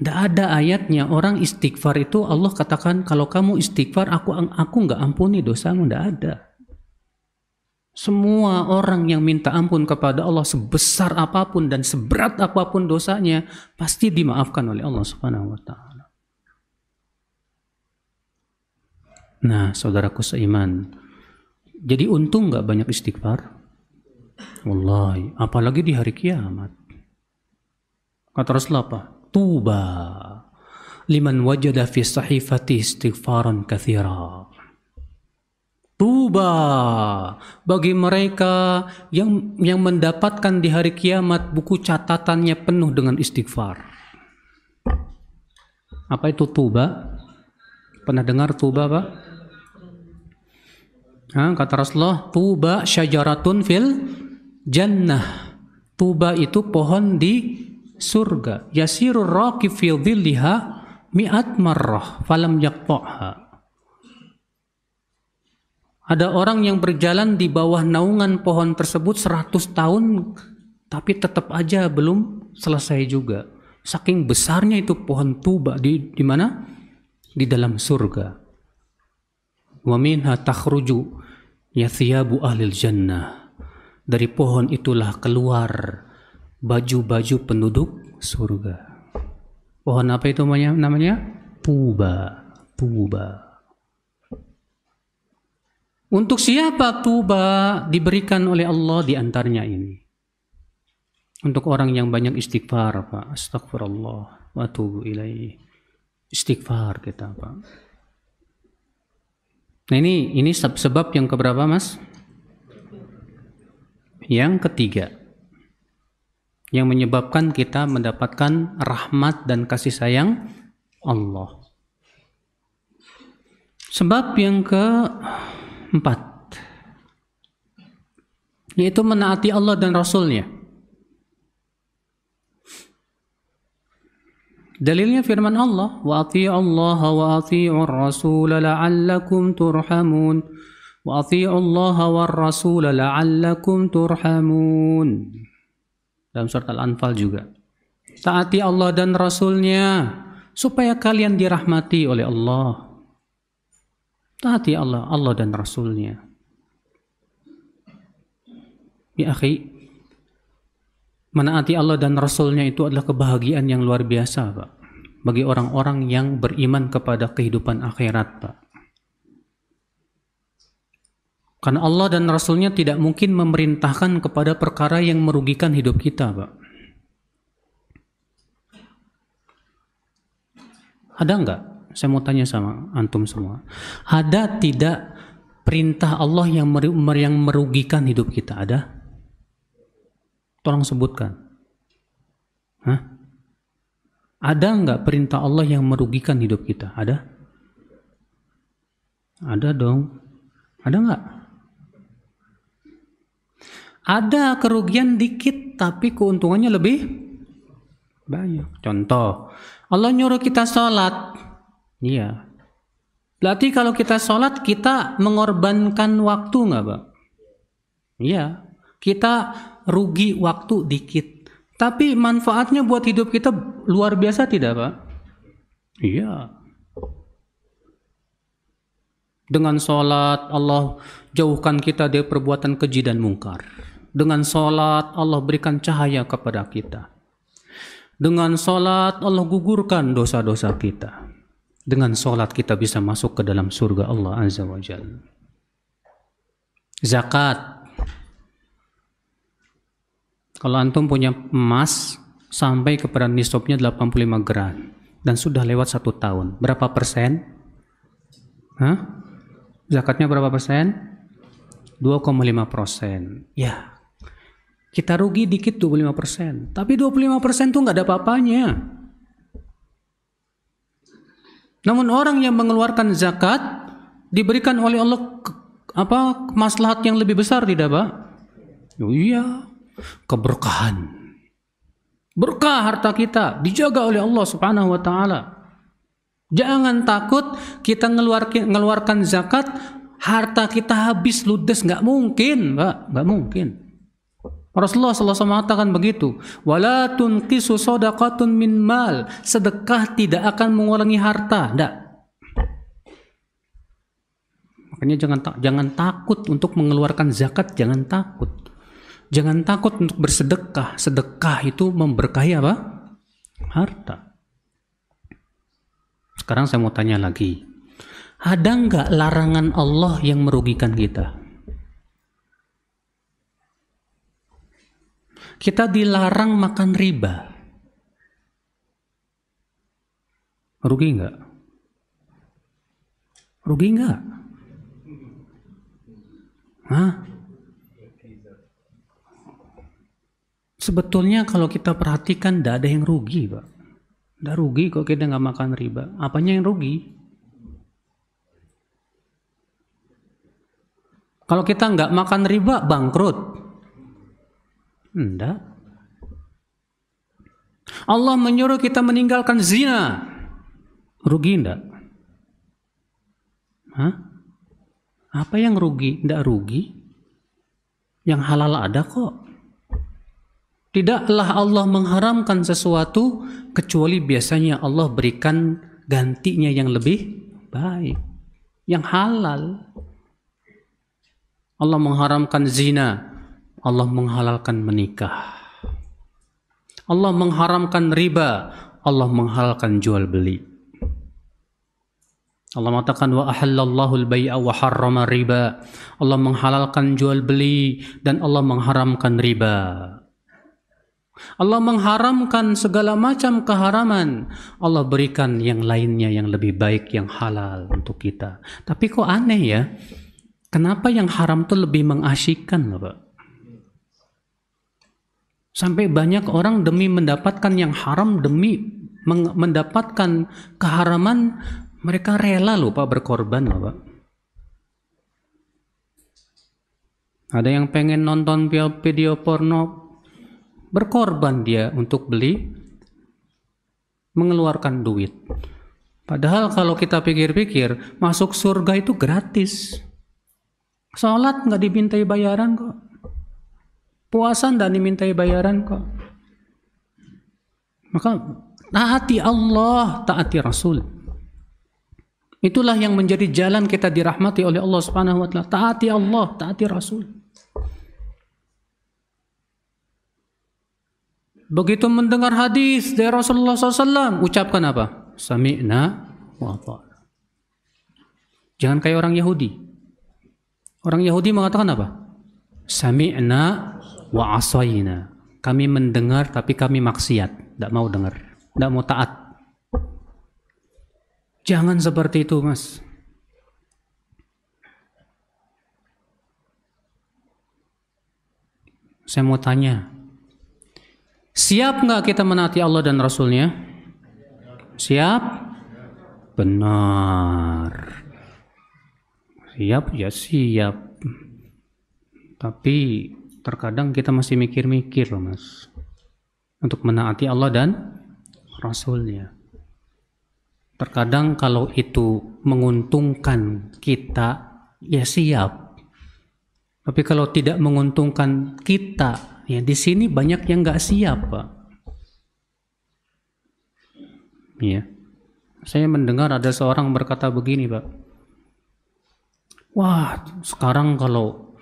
S2: Tidak ada ayatnya orang istighfar itu Allah katakan kalau kamu istighfar aku nggak ampuni dosamu. Tidak ada. Semua orang yang minta ampun kepada Allah sebesar apapun dan seberat apapun dosanya pasti dimaafkan oleh Allah Subhanahu wa taala. Nah, saudaraku seiman, jadi untung nggak banyak istighfar? Wallahi, apalagi di hari kiamat. Kata Rasulullah apa? Tuba liman wajada fi sahifati istighfaran katsira. Tuba bagi mereka yang mendapatkan di hari kiamat buku catatannya penuh dengan istighfar. Apa itu tuba? Pernah dengar tuba, Pak? Kata Rasulullah, tuba syajaratun fil jannah. Tuba itu pohon di surga. Yasirur raqib fi dhilliha mi'at marrah falam yaqta'ha. Ada orang yang berjalan di bawah naungan pohon tersebut 100 tahun tapi tetap aja belum selesai juga. Saking besarnya itu pohon tuba di mana? Di dalam surga. Wa minha takhruju yathiyabu ahlil jannah. Dari pohon itulah keluar baju-baju penduduk surga. Pohon apa itu namanya? Tuba. Tuba. Untuk siapa tuba diberikan oleh Allah di antaranya ini? Untuk orang yang banyak istighfar, Pak. Astagfirullah wa atubu ilaih. Istighfar kita, Pak. Nah, ini sebab yang keberapa, Mas? Yang ketiga. Yang menyebabkan kita mendapatkan rahmat dan kasih sayang Allah. Sebab yang keempat, yaitu menaati Allah dan Rasulnya. Dalilnya firman Allah, wa ati'u Allah wa ati'ur rasul la'allakum turhamun. Wa ati'u Allah wa rasul la'allakum turhamun. Dalam surat Al-Anfal juga. Taati Allah dan Rasulnya supaya kalian dirahmati oleh Allah. Taati Allah dan Rasulnya. Ya akhi, menaati Allah dan Rasulnya itu adalah kebahagiaan yang luar biasa, Pak. Bagi orang-orang yang beriman kepada kehidupan akhirat, Pak. Karena Allah dan Rasulnya tidak mungkin memerintahkan kepada perkara yang merugikan hidup kita, Pak. Ada enggak? Saya mau tanya sama antum semua. Ada tidak perintah Allah yang merugikan hidup kita? Ada? Tolong sebutkan. Ada enggak perintah Allah yang merugikan hidup kita? Ada? Ada dong. Ada enggak? Ada kerugian dikit tapi keuntungannya lebih banyak. Contoh, Allah nyuruh kita sholat. Iya. Berarti kalau kita sholat kita mengorbankan waktu enggak, Pak? Iya. Kita rugi waktu dikit. Tapi manfaatnya buat hidup kita luar biasa tidak, Pak? Iya. Dengan sholat Allah jauhkan kita dari perbuatan keji dan mungkar. Dengan sholat Allah berikan cahaya kepada kita. Dengan sholat Allah gugurkan dosa-dosa kita. Dengan sholat kita bisa masuk ke dalam surga Allah Azza wa Jalla. Zakat. Kalau antum punya emas sampai kepada nisabnya 85 gram dan sudah lewat 1 tahun, berapa persen? Zakatnya berapa persen? 2,5%. Ya, kita rugi dikit 25%. Tapi 25% itu nggak ada apa-apanya. Namun orang yang mengeluarkan zakat diberikan oleh Allah maslahat yang lebih besar, tidak, Pak? Oh iya, keberkahan. Berkah harta kita dijaga oleh Allah Subhanahu wa taala. Jangan takut kita ngeluarkan zakat, harta kita habis ludes, nggak mungkin, Pak, nggak mungkin. Rasulullah SAW mengatakan begitu. Wala tunqisu shadaqatun min mal. Sedekah tidak akan mengurangi harta. Tidak. Makanya jangan takut untuk mengeluarkan zakat. Jangan takut. Jangan takut untuk bersedekah. Sedekah itu memberkahi apa? Harta. Sekarang saya mau tanya lagi. Ada nggak larangan Allah yang merugikan kita? Kita dilarang makan riba. Rugi nggak? Rugi nggak? Hah? Sebetulnya kalau kita perhatikan tidak ada yang rugi, Pak. Tidak rugi kok kita nggak makan riba. Apanya yang rugi? Kalau kita nggak makan riba, bangkrut. Enggak. Allah menyuruh kita meninggalkan zina. Rugi enggak? Hah? Apa yang rugi? Enggak rugi. Yang halal ada kok. Tidaklah Allah mengharamkan sesuatu kecuali biasanya Allah berikan gantinya yang lebih baik. Yang halal. Allah mengharamkan zina. Allah menghalalkan menikah. Allah mengharamkan riba. Allah menghalalkan jual beli. Allah mengatakan wa ahallallahu al-bai'a wa harrama riba. Allah menghalalkan jual beli dan Allah mengharamkan riba. Allah mengharamkan segala macam keharaman. Allah berikan yang lainnya yang lebih baik, yang halal untuk kita. Tapi kok aneh ya? Kenapa yang haram itu lebih mengasyikkan, Pak? Sampai banyak orang demi mendapatkan yang haram, demi mendapatkan keharaman, mereka rela loh Pak berkorban loh Pak. Ada yang pengen nonton video porno, berkorban dia untuk beli, mengeluarkan duit. Padahal kalau kita pikir-pikir, masuk surga itu gratis. Sholat nggak dimintai bayaran kok. Puasa nggak dimintai bayaran kok. Maka taati Allah, taati Rasul. Itulah yang menjadi jalan kita dirahmati oleh Allah Subhanahu wa taala. Taati Allah, taati Rasul. Begitu mendengar hadis dari Rasulullah SAW, ucapkan apa? Sami'na wa ata'na. Jangan kayak orang Yahudi. Orang Yahudi mengatakan apa? Sami'na wa asayna. Kami mendengar tapi kami maksiat, tidak mau dengar, tidak mau taat. Jangan seperti itu, Mas. Saya mau tanya, siap nggak kita menaati Allah dan Rasulnya? Siap? Benar. Siap ya siap. Tapi terkadang kita masih mikir-mikir loh Mas, untuk menaati Allah dan Rasulnya. Terkadang kalau itu menguntungkan kita, ya siap. Tapi kalau tidak menguntungkan kita, ya di sini banyak yang nggak siap Pak. Ya, saya mendengar ada seorang berkata begini Pak. Wah, sekarang kalau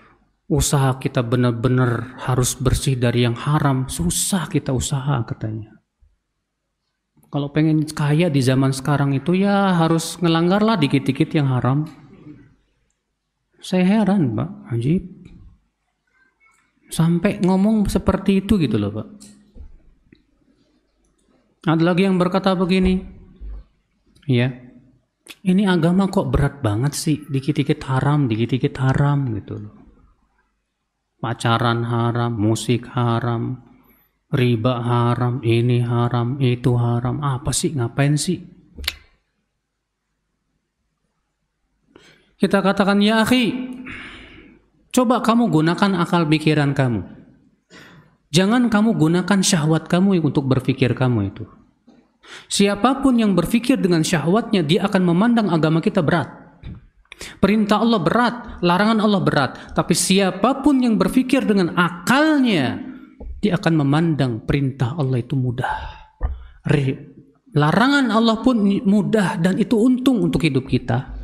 S2: usaha kita benar-benar harus bersih dari yang haram, susah kita usaha katanya. Kalau pengen kaya di zaman sekarang itu ya harus ngelanggarlah dikit-dikit yang haram. Saya heran Pak, ajib. Sampai ngomong seperti itu gitu loh Pak. Ada lagi yang berkata begini, ya, ini agama kok berat banget sih, dikit-dikit haram gitu loh. Pacaran haram, musik haram, riba haram, ini haram, itu haram. Apa sih? Ngapain sih? Kita katakan, ya akhi, coba kamu gunakan akal pikiran kamu. Jangan kamu gunakan syahwat kamu untuk berpikir kamu itu. Siapapun yang berpikir dengan syahwatnya, dia akan memandang agama kita berat. Perintah Allah berat, larangan Allah berat. Tapi siapapun yang berpikir dengan akalnya, dia akan memandang perintah Allah itu mudah. Larangan Allah pun mudah, dan itu untung untuk hidup kita.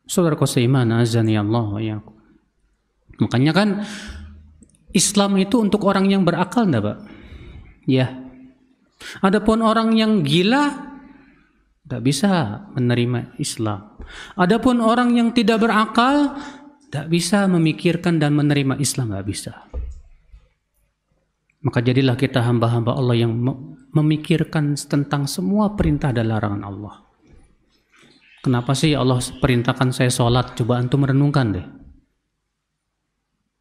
S2: Saudaraku seiman, azani Allah ya. Makanya kan Islam itu untuk orang yang berakal, enggak, Pak? Ya. Adapun orang yang gila tidak bisa menerima Islam. Adapun orang yang tidak berakal tidak bisa memikirkan dan menerima Islam, tidak bisa. Maka jadilah kita hamba-hamba Allah yang memikirkan tentang semua perintah dan larangan Allah. Kenapa sih Allah perintahkan saya sholat? Coba antum merenungkan deh.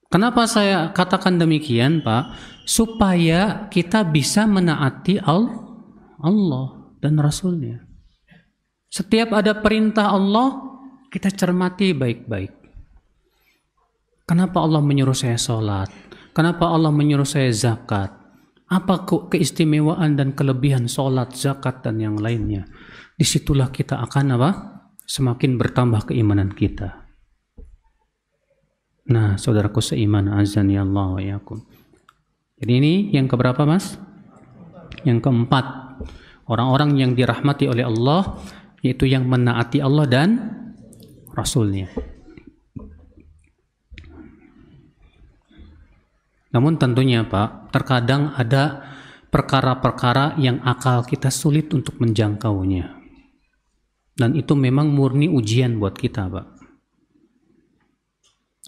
S2: Kenapa saya katakan demikian, Pak? Supaya kita bisa menaati Allah dan Rasulnya. Setiap ada perintah Allah, kita cermati baik-baik. Kenapa Allah menyuruh saya sholat? Kenapa Allah menyuruh saya zakat? Apa keistimewaan dan kelebihan sholat, zakat, dan yang lainnya? Disitulah kita akan apa? Semakin bertambah keimanan kita. Nah, saudaraku seiman, azani Allah wa yakum. Jadi ini yang keberapa, Mas? Yang keempat. Orang-orang yang dirahmati oleh Allah, yaitu yang menaati Allah dan Rasulnya. Namun tentunya, Pak, terkadang ada perkara-perkara yang akal kita sulit untuk menjangkaunya. Dan itu memang murni ujian buat kita, Pak.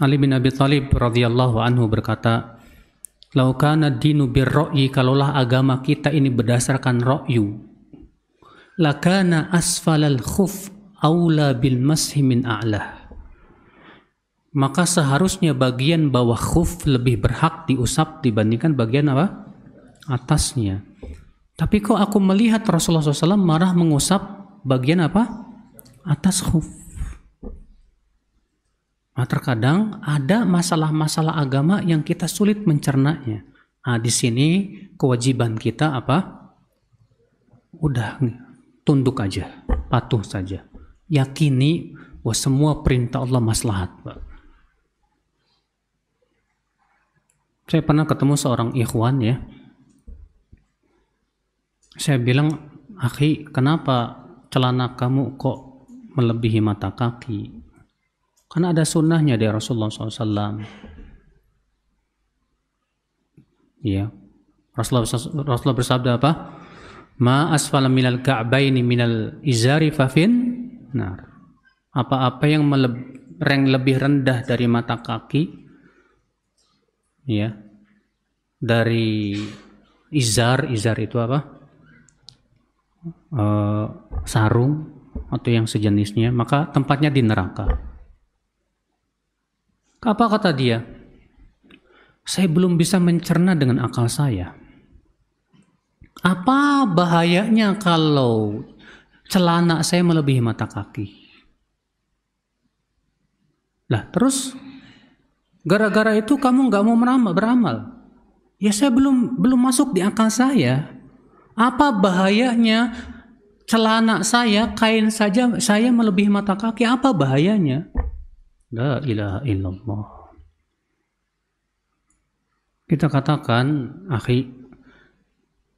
S2: Ali bin Abi Thalib radhiyallahu anhu berkata, "Lau kana dinu birra'yi," kalaulah agama kita ini berdasarkan ra'yu, lakana asfalal khuf aula bil mashi min a'lah. Maka seharusnya bagian bawah khuf lebih berhak diusap dibandingkan bagian apa? Atasnya. Tapi kok aku melihat Rasulullah SAW marah mengusap bagian apa? Atas khuf. Nah, terkadang ada masalah-masalah agama yang kita sulit mencernanya. Nah, di sini kewajiban kita apa? Udah, tunduk aja, patuh saja. Yakini bahwa semua perintah Allah maslahat, Pak. Saya pernah ketemu seorang ikhwan ya. Saya bilang, "Akhi, kenapa celana kamu kok melebihi mata kaki?" Karena ada sunnahnya dari Rasulullah SAW. Ya, Rasulullah bersabda apa? Ma asfala minal ka'baini minal izari fafin nar. Apa-apa yang lebih rendah dari mata kaki, ya, dari izar itu apa? Sarung atau yang sejenisnya, maka tempatnya di neraka. Apa kata dia? Saya belum bisa mencerna dengan akal saya. Apa bahayanya kalau celana saya melebihi mata kaki? Lah terus gara-gara itu kamu nggak mau beramal? Ya saya belum masuk di akal saya. Apa bahayanya celana saya, kain saja saya melebihi mata kaki? Apa bahayanya? La ilaha illallah. Kita katakan, akhi,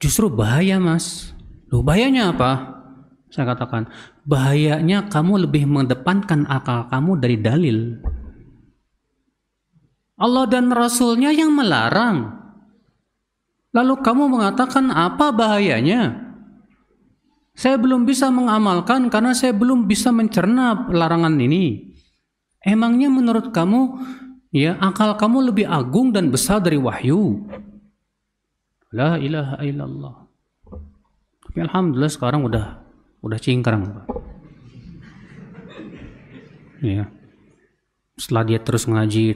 S2: justru bahaya, Mas. Loh, bahayanya apa? Saya katakan, bahayanya kamu lebih mengedepankan akal kamu dari dalil. Allah dan Rasulnya yang melarang. Lalu kamu mengatakan apa bahayanya? Saya belum bisa mengamalkan karena saya belum bisa mencerna larangan ini. Emangnya menurut kamu, ya, akal kamu lebih agung dan besar dari wahyu? La ilaha illallah. Tapi alhamdulillah sekarang udah cingkrang, Pak. Ya. Setelah dia terus ngaji,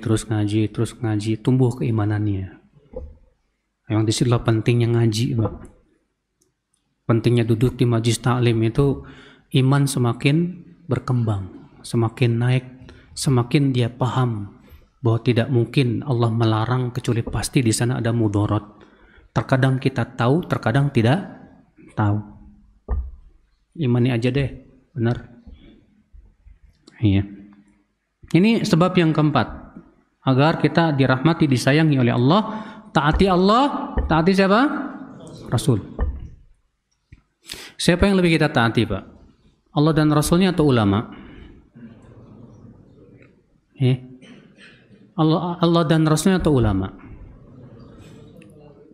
S2: tumbuh keimanannya. Yang disitulah pentingnya ngaji, Pak. Pentingnya duduk di majlis taklim itu, iman semakin berkembang, semakin naik, semakin dia paham bahwa tidak mungkin Allah melarang kecuali pasti di sana ada mudarat. Terkadang kita tahu, terkadang tidak Tahu. Imani aja deh, benar. Iya. Ini sebab yang keempat, agar kita dirahmati, disayangi oleh Allah. Taati Allah, taati siapa? Rasul. Siapa yang lebih kita taati, Pak? Allah dan Rasulnya atau ulama? Allah dan Rasulnya atau ulama?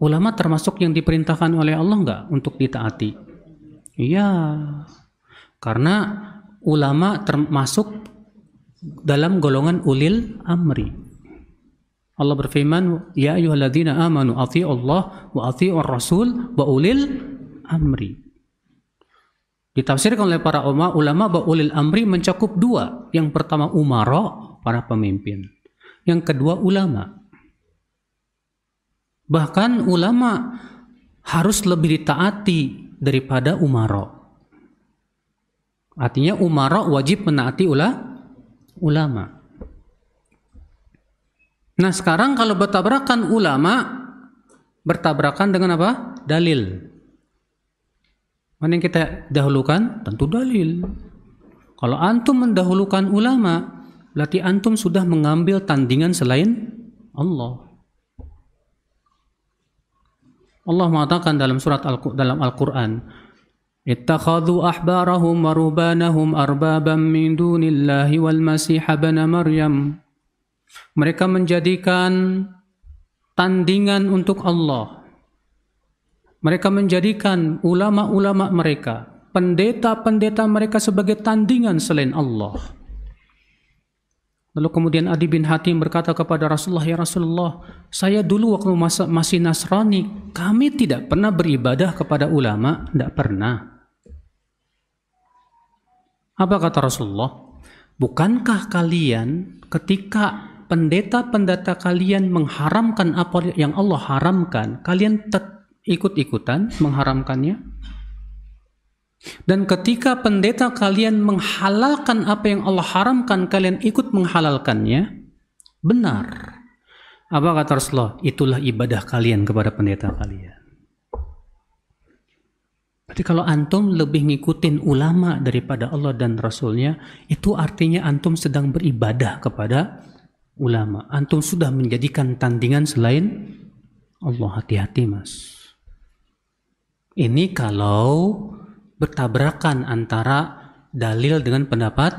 S2: Ulama termasuk yang diperintahkan oleh Allah enggak untuk ditaati? Iya. Karena ulama termasuk dalam golongan ulil amri. Allah berfirman, "Ya ayyuhalladzina amanu athi'u Allah wa athi'ur rasul wa ulil amri." Ditafsirkan oleh para ulama bahwa ulil amri mencakup dua. Yang pertama umara, para pemimpin. Yang kedua ulama. Bahkan ulama harus lebih ditaati daripada umara. Artinya umara wajib menaati ulama. Nah sekarang kalau bertabrakan ulama, bertabrakan dengan apa? Dalil. Mana yang kita dahulukan? Tentu dalil. Kalau antum mendahulukan ulama, berarti antum sudah mengambil tandingan selain Allah. Allah mengatakan dalam surat dalam Al-Quran, ittakhadhu ahbarahum wa rubanahum arbaban min dunillahi wal masih ibn Maryam. Mereka menjadikan tandingan untuk Allah. Mereka menjadikan ulama-ulama mereka, pendeta-pendeta mereka sebagai tandingan selain Allah. Lalu kemudian Adi bin Hatim berkata kepada Rasulullah, "Ya Rasulullah, saya dulu waktu masih Nasrani, kami tidak pernah beribadah kepada ulama, tidak pernah." Apa kata Rasulullah? Bukankah kalian ketika pendeta-pendeta kalian mengharamkan apa yang Allah haramkan, kalian ikut-ikutan mengharamkannya? Dan ketika pendeta kalian menghalalkan apa yang Allah haramkan, kalian ikut menghalalkannya? Benar. Apa kata Rasulullah? Itulah ibadah kalian kepada pendeta kalian. Berarti kalau antum lebih ngikutin ulama daripada Allah dan Rasulnya, itu artinya antum sedang beribadah kepada ulama. Antum sudah menjadikan tandingan selain Allah. Hati-hati mas. Ini kalau bertabrakan antara dalil dengan pendapat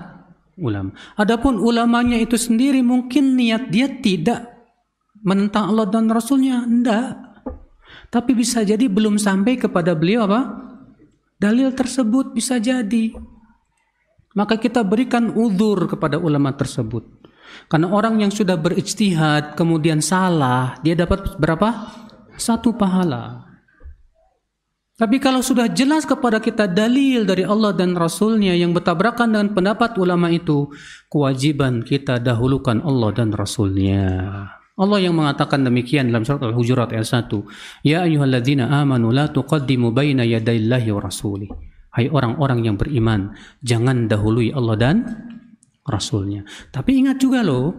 S2: ulama. Adapun ulamanya itu sendiri mungkin niat dia tidak menentang Allah dan Rasulnya, enggak. Tapi bisa jadi belum sampai kepada beliau apa? Dalil tersebut bisa jadi. Maka kita berikan uzur kepada ulama tersebut. Karena orang yang sudah berijtihad kemudian salah, dia dapat berapa? 1 pahala. Tapi kalau sudah jelas kepada kita dalil dari Allah dan Rasulnya yang bertabrakan dengan pendapat ulama itu, kewajiban kita dahulukan Allah dan Rasulnya. Allah yang mengatakan demikian dalam surat Al-Hujurat ayat 1. Ya ayyuhalladzina amanu la tuqaddimu baina yadayillahi wa rasulih. Hai orang-orang yang beriman, jangan dahului Allah dan Rasulnya. Tapi ingat juga loh,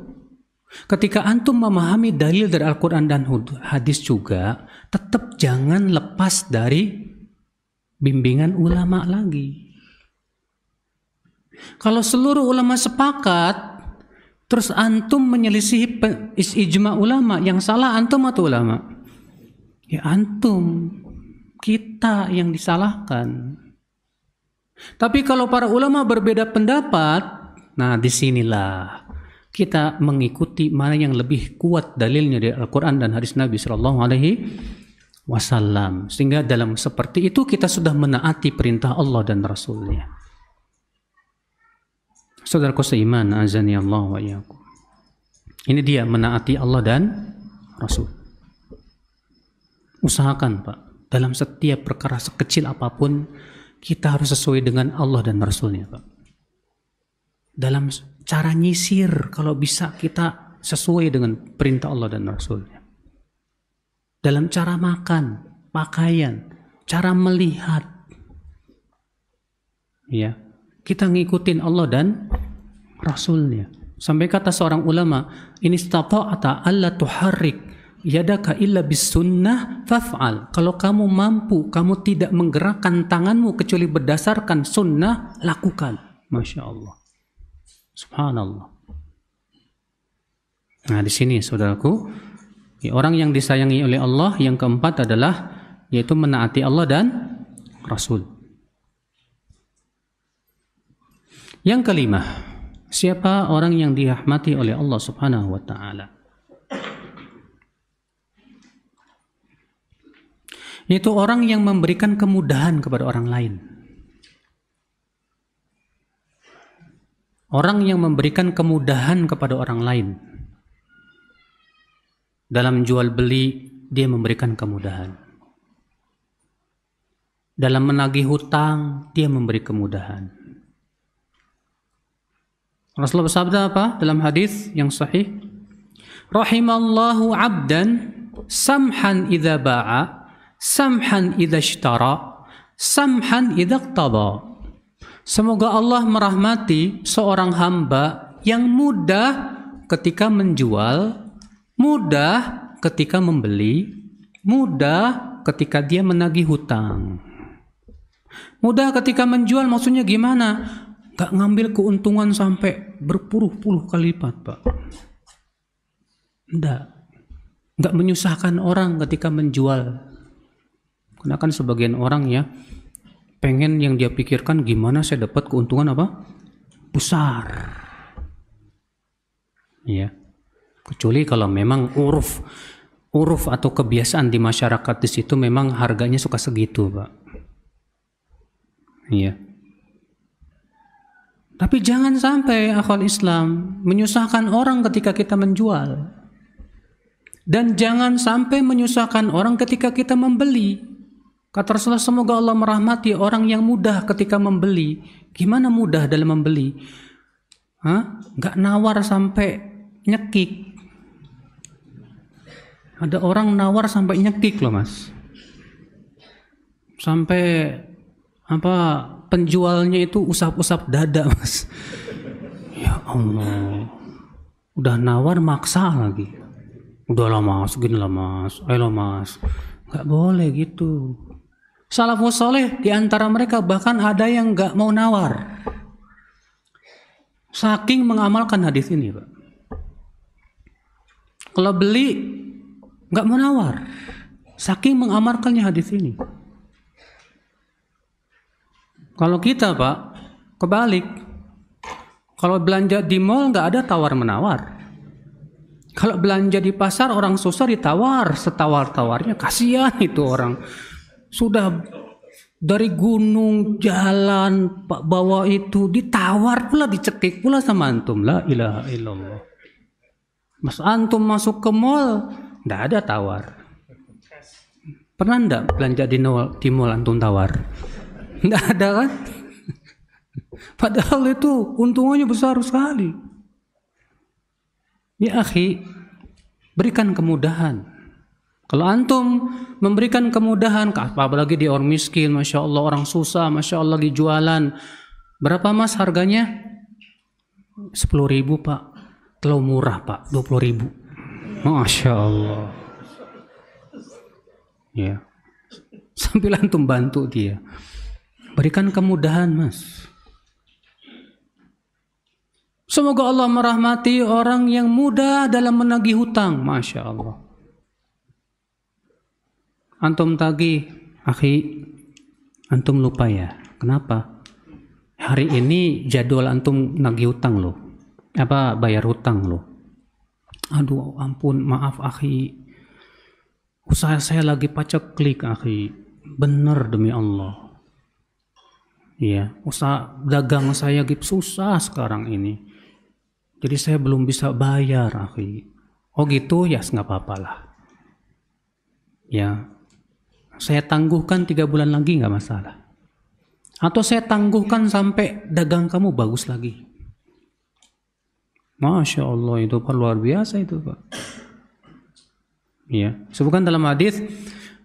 S2: ketika antum memahami dalil dari Al-Quran dan hadis juga, tetap jangan lepas dari bimbingan ulama lagi. Kalau seluruh ulama sepakat, terus antum menyelisihi ijma ulama, yang salah antum atau ulama? Ya antum, kita yang disalahkan. Tapi kalau para ulama berbeda pendapat, nah disinilah kita mengikuti mana yang lebih kuat dalilnya dari Al-Quran dan hadis Nabi Sallallahu Alaihi Wasallam. Sehingga dalam seperti itu kita sudah menaati perintah Allah dan Rasulnya. Saudaraku seiman, azani Allah wa iyyakum. Ini dia menaati Allah dan Rasul. Usahakan Pak, dalam setiap perkara sekecil apapun kita harus sesuai dengan Allah dan Rasulnya Pak. Dalam cara nyisir, kalau bisa kita sesuai dengan perintah Allah dan Rasulnya. Dalam cara makan, pakaian, cara melihat, ya kita ngikutin Allah dan Rasulnya. Sampai kata seorang ulama, ini istata'ata alla tuharrik yadaka illa bis sunnah faf'al. Kalau kamu mampu, kamu tidak menggerakkan tanganmu kecuali berdasarkan sunnah, lakukan. Masya Allah. Subhanallah. Nah, di sini saudaraku, orang yang disayangi oleh Allah yang keempat adalah yaitu menaati Allah dan Rasul. Yang kelima, siapa orang yang dirahmati oleh Allah Subhanahu wa taala? Yaitu orang yang memberikan kemudahan kepada orang lain. Orang yang memberikan kemudahan kepada orang lain. Dalam jual beli, dia memberikan kemudahan. Dalam menagih hutang, dia memberi kemudahan. Rasulullah bersabda apa dalam hadis yang sahih? Rahimallahu 'abdan samhan idza ba'a, samhan idza ishtara, samhan idza iqtada. Semoga Allah merahmati seorang hamba yang mudah ketika menjual, mudah ketika membeli, mudah ketika dia menagih hutang. Mudah ketika menjual maksudnya gimana? Gak ngambil keuntungan sampai berpuluh-puluh kali lipat, Pak. Gak menyusahkan orang ketika menjual. Karena kan sebagian orang ya pengen yang dia pikirkan gimana saya dapat keuntungan apa? Besar. Ya. Kecuali kalau memang uruf atau kebiasaan di masyarakat di situ memang harganya suka segitu, Pak. Iya. Tapi jangan sampai akhwal Islam menyusahkan orang ketika kita menjual. Dan jangan sampai menyusahkan orang ketika kita membeli. Kata Rasulullah, semoga Allah merahmati orang yang mudah ketika membeli. Gimana mudah dalam membeli? Gak nawar sampai nyekik. Ada orang nawar sampai nyekik loh, Mas. Sampai penjualnya itu usap-usap dada, Mas. Ya Allah. Udah nawar maksa lagi. Udahlah Mas, ginilah Mas. Ayolah Mas. Gak boleh gitu. Salafus soleh di antara mereka bahkan ada yang gak mau nawar. Saking mengamalkan hadis ini, Pak. Kalau beli gak mau nawar. Saking mengamalkannya hadis ini. Kalau kita, Pak, kebalik. Kalau belanja di mall nggak ada tawar-menawar. Kalau belanja di pasar orang susah ditawar setawar-tawarnya. Kasihan itu orang. Sudah dari gunung jalan Pak bawa itu ditawar pula, dicekik pula sama antum. La ilaha illallah. Mas antum masuk ke mall nggak ada tawar. Pernah nggak belanja di mall antum tawar? Nggak ada kan? Padahal itu untungannya besar sekali. Ya akhi, berikan kemudahan. Kalau antum memberikan kemudahan, apalagi di orang miskin, Masya Allah, orang susah, Masya Allah lagi jualan. Berapa Mas harganya? 10.000 Pak. Terlalu murah Pak, 20.000. Masya Allah. Ya. Sambil antum bantu dia. Berikan kemudahan, Mas. Semoga Allah merahmati orang yang mudah dalam menagih hutang. Masya Allah. Antum tagih, akhi, antum lupa ya. Kenapa? Hari ini jadwal antum nagih hutang loh. Bayar hutang loh. Aduh, ampun, maaf akhi. Usaha saya lagi paceklik, akhi. Bener demi Allah. Iya, usaha dagang saya susah sekarang ini. Jadi saya belum bisa bayar, akhi. Oh gitu, ya nggak apa-apa lah. Ya, saya tangguhkan 3 bulan lagi nggak masalah. Atau saya tangguhkan sampai dagang kamu bagus lagi. Masya Allah, itu Pak, luar biasa itu Pak. Ya, sebutkan dalam hadis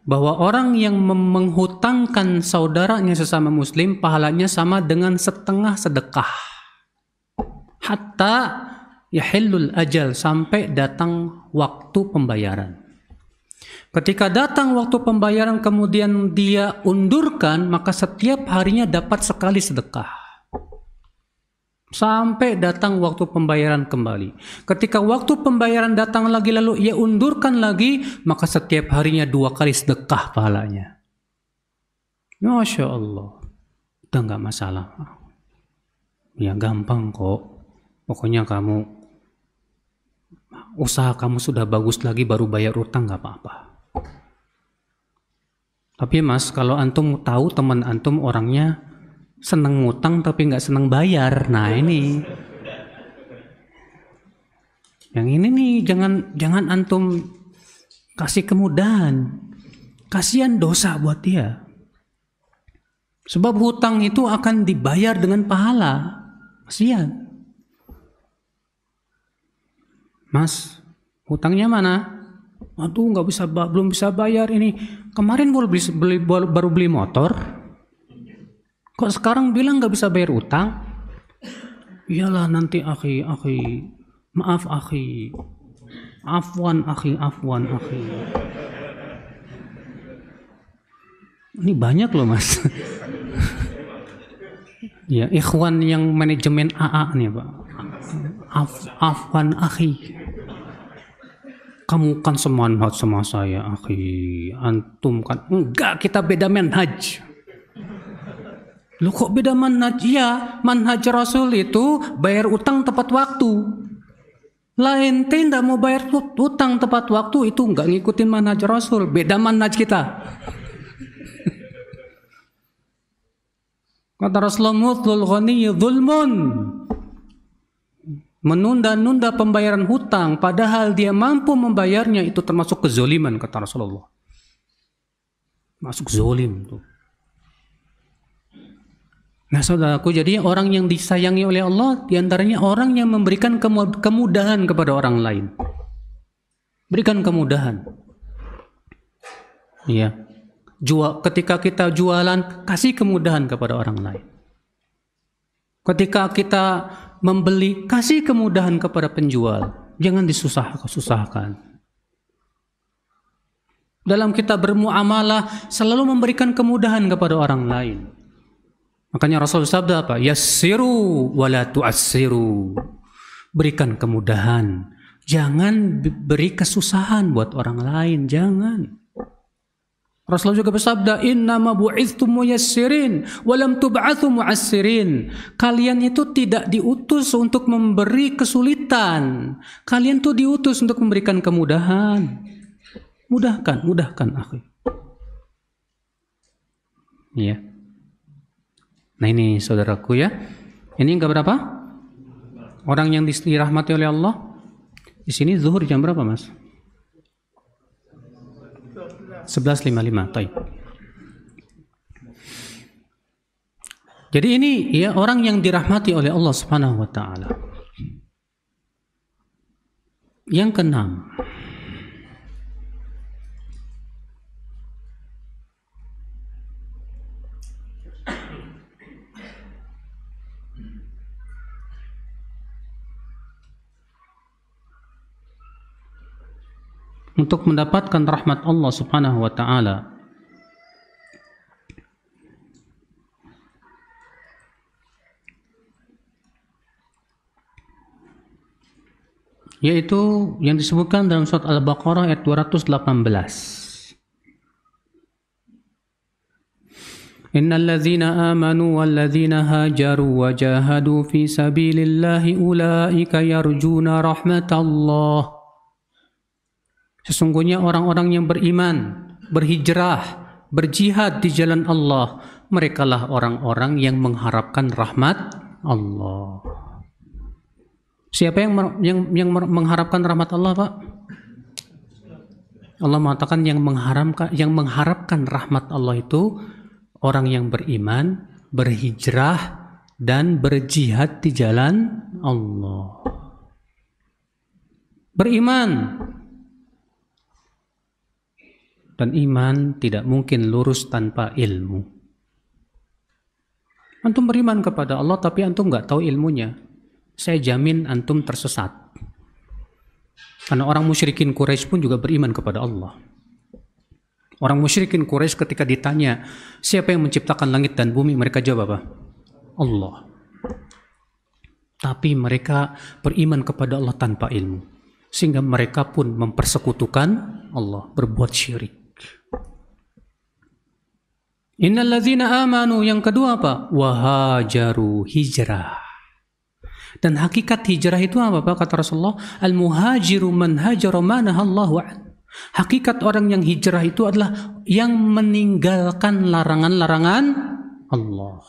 S2: bahwa orang yang menghutangkan saudaranya sesama muslim pahalanya sama dengan setengah sedekah. Hatta yahillul ajal, sampai datang waktu pembayaran. Ketika datang waktu pembayaran kemudian dia undurkan, maka setiap harinya dapat sekali sedekah. Sampai datang waktu pembayaran kembali. Ketika waktu pembayaran datang lagi lalu ia undurkan lagi, maka setiap harinya 2 kali sedekah pahalanya. Masya Allah. Udah gak masalah. Ya gampang kok. Pokoknya kamu, usaha kamu sudah bagus lagi baru bayar utang gak apa-apa. Tapi Mas, kalau antum tahu teman antum orangnya seneng ngutang tapi nggak seneng bayar, nah ini, yang ini nih jangan antum kasih kemudahan, kasihan dosa buat dia. Sebab hutang itu akan dibayar dengan pahala, kasihan. Mas, hutangnya mana? Aduh, belum bisa bayar ini. Kemarin baru beli motor. Kok sekarang bilang nggak bisa bayar utang? Iyalah nanti akhi. Maaf akhi. Afwan akhi. Ini banyak loh Mas. Ya, ikhwan yang manajemen AA nih Pak. Afwan akhi. Kamu kan semanhat sama saya, akhi. Antum kan enggak, kita beda manhaj. Lu kok beda manhaj? Ya, manhaj Rasul itu bayar utang tepat waktu. Lah ente enggak mau bayar utang tepat waktu, itu enggak ngikutin manhaj Rasul, beda manhaj kita. Kata Rasulullah, mutlul ghaniyyi dzulmun. Menunda-nunda pembayaran hutang padahal dia mampu membayarnya itu termasuk kezoliman, kata Rasulullah. Masuk zolim tuh. Nah saudaraku, jadi orang yang disayangi oleh Allah diantaranya orang yang memberikan kemudahan kepada orang lain. Berikan kemudahan. Iya. Ketika kita jualan, kasih kemudahan kepada orang lain. Ketika kita membeli, kasih kemudahan kepada penjual. Jangan disusahkan. Dalam kita bermuamalah, selalu memberikan kemudahan kepada orang lain. Makanya Rasul sabda apa? Yassiru wala tu'assiru. Berikan kemudahan. Jangan beri kesusahan buat orang lain. Jangan. Rasulullah juga bersabda, innama bu'ithtum muyassirin walam tub'atsu mu'assirin. Kalian itu tidak diutus untuk memberi kesulitan. Kalian tuh diutus untuk memberikan kemudahan. Mudahkan akhi. Iya. Nah ini saudaraku ya. Ini enggak berapa? Orang yang dirahmati oleh Allah. Di sini zuhur jam berapa, Mas? 11.55. Taib. Jadi ini ya orang yang dirahmati oleh Allah Subhanahu wa taala. Yang keenam, untuk mendapatkan rahmat Allah Subhanahu wa taala, yaitu yang disebutkan dalam surat Al-Baqarah ayat 218. Innal ladzina amanu wal ladzina hajaru wa jahadu fi sabilillahi ulaika yarjuna rahmatallah. Sesungguhnya orang-orang yang beriman, berhijrah, berjihad di jalan Allah, merekalah orang-orang yang mengharapkan rahmat Allah. Siapa yang mengharapkan rahmat Allah, Pak? Allah mengatakan yang mengharapkan rahmat Allah itu orang yang beriman, berhijrah, dan berjihad di jalan Allah. Beriman. Dan iman tidak mungkin lurus tanpa ilmu. Antum beriman kepada Allah tapi antum nggak tahu ilmunya, saya jamin antum tersesat. Karena orang musyrikin Quraisy pun juga beriman kepada Allah. Orang musyrikin Quraisy ketika ditanya, siapa yang menciptakan langit dan bumi? Mereka jawab apa? Allah. Tapi mereka beriman kepada Allah tanpa ilmu. Sehingga mereka pun mempersekutukan Allah, berbuat syirik. Innalladzina amanu, yang kedua apa? Wahajaru, hijrah. Dan hakikat hijrah itu apa Pak? Kata Rasulullah, al-muhajiru man hajara ma nahallahu an. Hakikat orang yang hijrah itu adalah yang meninggalkan larangan-larangan Allah.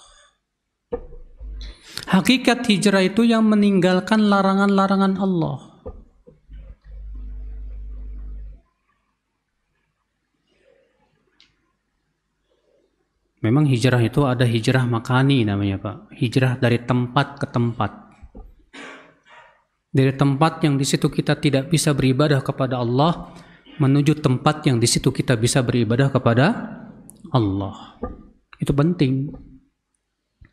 S2: Hakikat hijrah itu yang meninggalkan larangan-larangan Allah. Memang hijrah itu ada hijrah makani namanya Pak. Hijrah dari tempat ke tempat. Dari tempat yang di situ kita tidak bisa beribadah kepada Allah menuju tempat yang di situ kita bisa beribadah kepada Allah. Itu penting.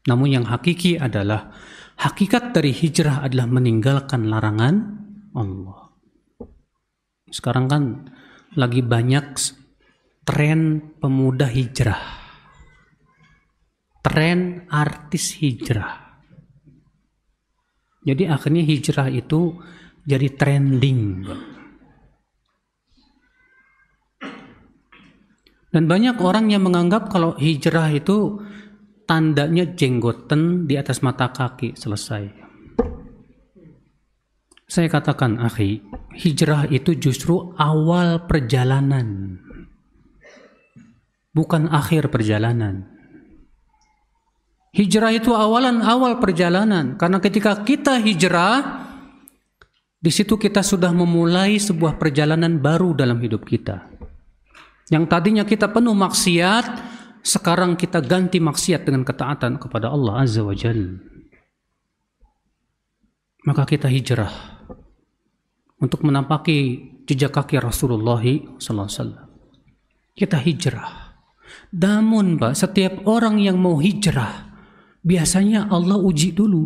S2: Namun yang hakiki adalah hakikat dari hijrah adalah meninggalkan larangan Allah. Sekarang kan lagi banyak tren pemuda hijrah. Tren artis hijrah. Jadi akhirnya hijrah itu jadi trending. Dan banyak orang yang menganggap kalau hijrah itu tandanya jenggoten di atas mata kaki, selesai. Saya katakan, akhi, hijrah itu justru awal perjalanan, bukan akhir perjalanan. Hijrah itu awal perjalanan, karena ketika kita hijrah, di situ kita sudah memulai sebuah perjalanan baru dalam hidup kita. Yang tadinya kita penuh maksiat, sekarang kita ganti maksiat dengan ketaatan kepada Allah Azza wa Jalla. Maka kita hijrah untuk menampaki jejak kaki Rasulullah SAW. Kita hijrah. Namun Pak, setiap orang yang mau hijrah, biasanya Allah uji dulu.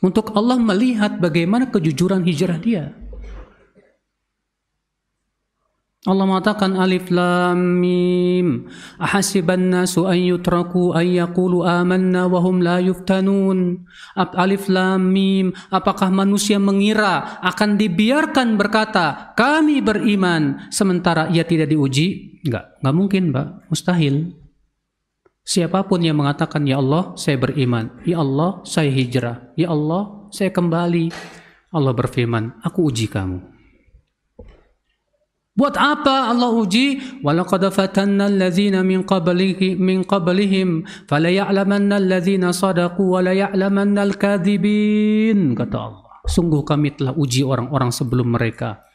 S2: Untuk Allah melihat bagaimana kejujuran hijrah dia. Allah mengatakan alif lam mim ahasiban nasu an yutraku an yaqulu amanna wa hum la yuftanun. Alif lam mim, apakah manusia mengira akan dibiarkan berkata kami beriman sementara ia tidak diuji? Enggak mungkin Pak, mustahil. Siapapun yang mengatakan ya Allah saya beriman, ya Allah saya hijrah, ya Allah saya kembali, Allah berfirman aku uji kamu. Buat apa Allah uji? Walaqad fatanna allazina min qablihim falaya'lamanna allazina sadaqu wa laya'lamanna al-kadzibin. Kata Allah, sungguh kami telah uji orang-orang sebelum mereka.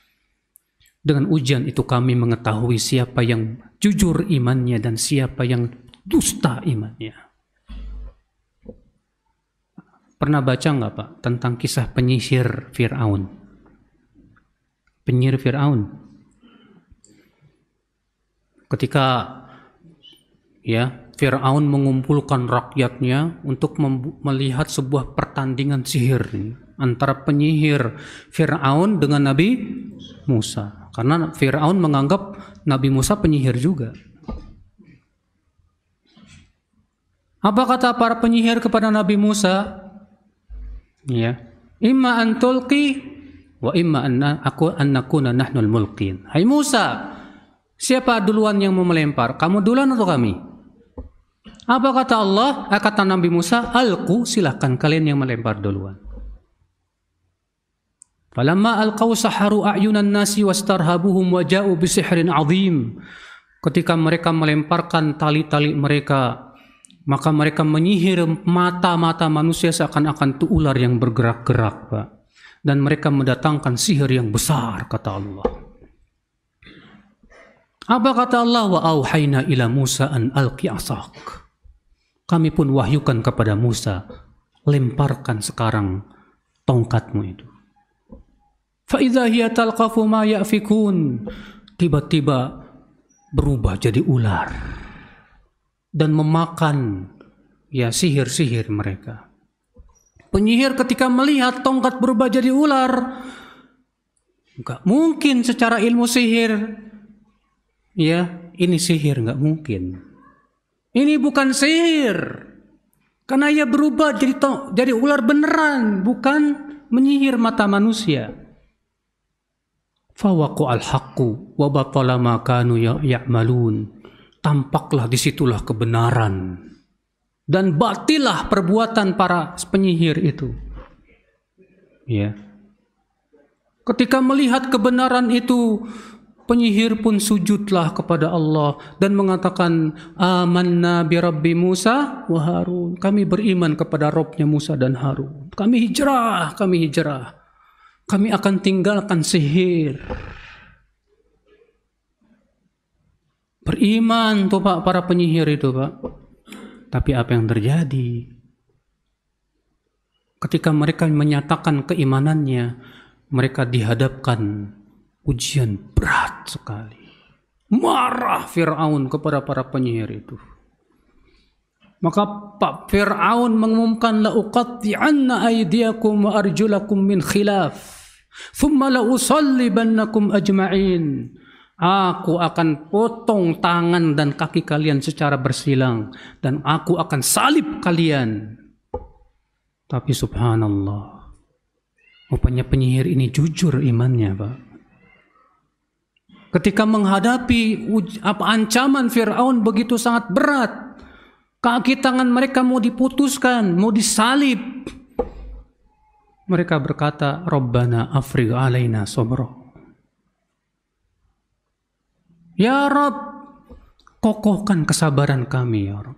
S2: Dengan ujian itu kami mengetahui siapa yang jujur imannya dan siapa yang dusta imannya. Pernah baca nggak Pak tentang kisah penyihir Fir'aun? Penyihir Fir'aun. Ketika Fir'aun mengumpulkan rakyatnya untuk melihat sebuah pertandingan sihir antara penyihir Fir'aun dengan Nabi Musa. Karena Fir'aun menganggap Nabi Musa penyihir juga. Apa kata para penyihir kepada Nabi Musa? Imma an tulqi wa imma an nakuna nahnul mulqin. Hai Musa, siapa duluan yang mau melempar? Kamu duluan atau kami? Apa kata Allah? Kata Nabi Musa, alqu, silahkan kalian yang melempar duluan. Falamma alqaw saharu a'yunan nasi wastarhabuhum wa ja'u bisihrin azim. Ketika mereka melemparkan tali-tali mereka, maka mereka menyihir mata-mata manusia seakan-akan itu ular yang bergerak-gerak, Pak. Dan mereka mendatangkan sihir yang besar, kata Allah. Apa kata Allah? Wa auhayna ila Musa an alqi asak. Kami pun wahyukan kepada Musa, lemparkan sekarang tongkatmu itu. Fa idza hiya talqafu ma yafikun. Tiba-tiba berubah jadi ular dan memakan sihir-sihir mereka. Penyihir ketika melihat tongkat berubah jadi ular, enggak mungkin secara ilmu sihir ya ini sihir, nggak mungkin. Ini bukan sihir, karena ia berubah jadi ular beneran, bukan menyihir mata manusia. Fawaqa'al haqqu wa batala ma kanu ya'malun. Tampaklah disitulah kebenaran dan batilah perbuatan para penyihir itu. Ya. Ketika melihat kebenaran itu, penyihir pun sujudlah kepada Allah dan mengatakan, amanna bi Rabbi Musa wa Harun. Kami beriman kepada Rabbnya Musa dan Harun. Kami hijrah. Kami akan tinggalkan sihir. Beriman tuh Pak, para penyihir itu Pak. Tapi apa yang terjadi? Ketika mereka menyatakan keimanannya, mereka dihadapkan ujian berat sekali. Marah Fir'aun kepada para penyihir itu. Maka Pak Fir'aun mengumumkan, la uqatti'anna aydiyakum wa arjulakum min khilaf thumma la usallibannakum ajma'in. Aku akan potong tangan dan kaki kalian secara bersilang dan aku akan salib kalian. Tapi subhanallah, rupanya penyihir ini jujur imannya Pak. Ketika menghadapi ancaman Fir'aun begitu sangat berat, kaki tangan mereka mau diputuskan, mau disalib, mereka berkata, Rabbana afrigh alaina sabra. Ya Rabb, kokohkan kesabaran kami ya Rabb.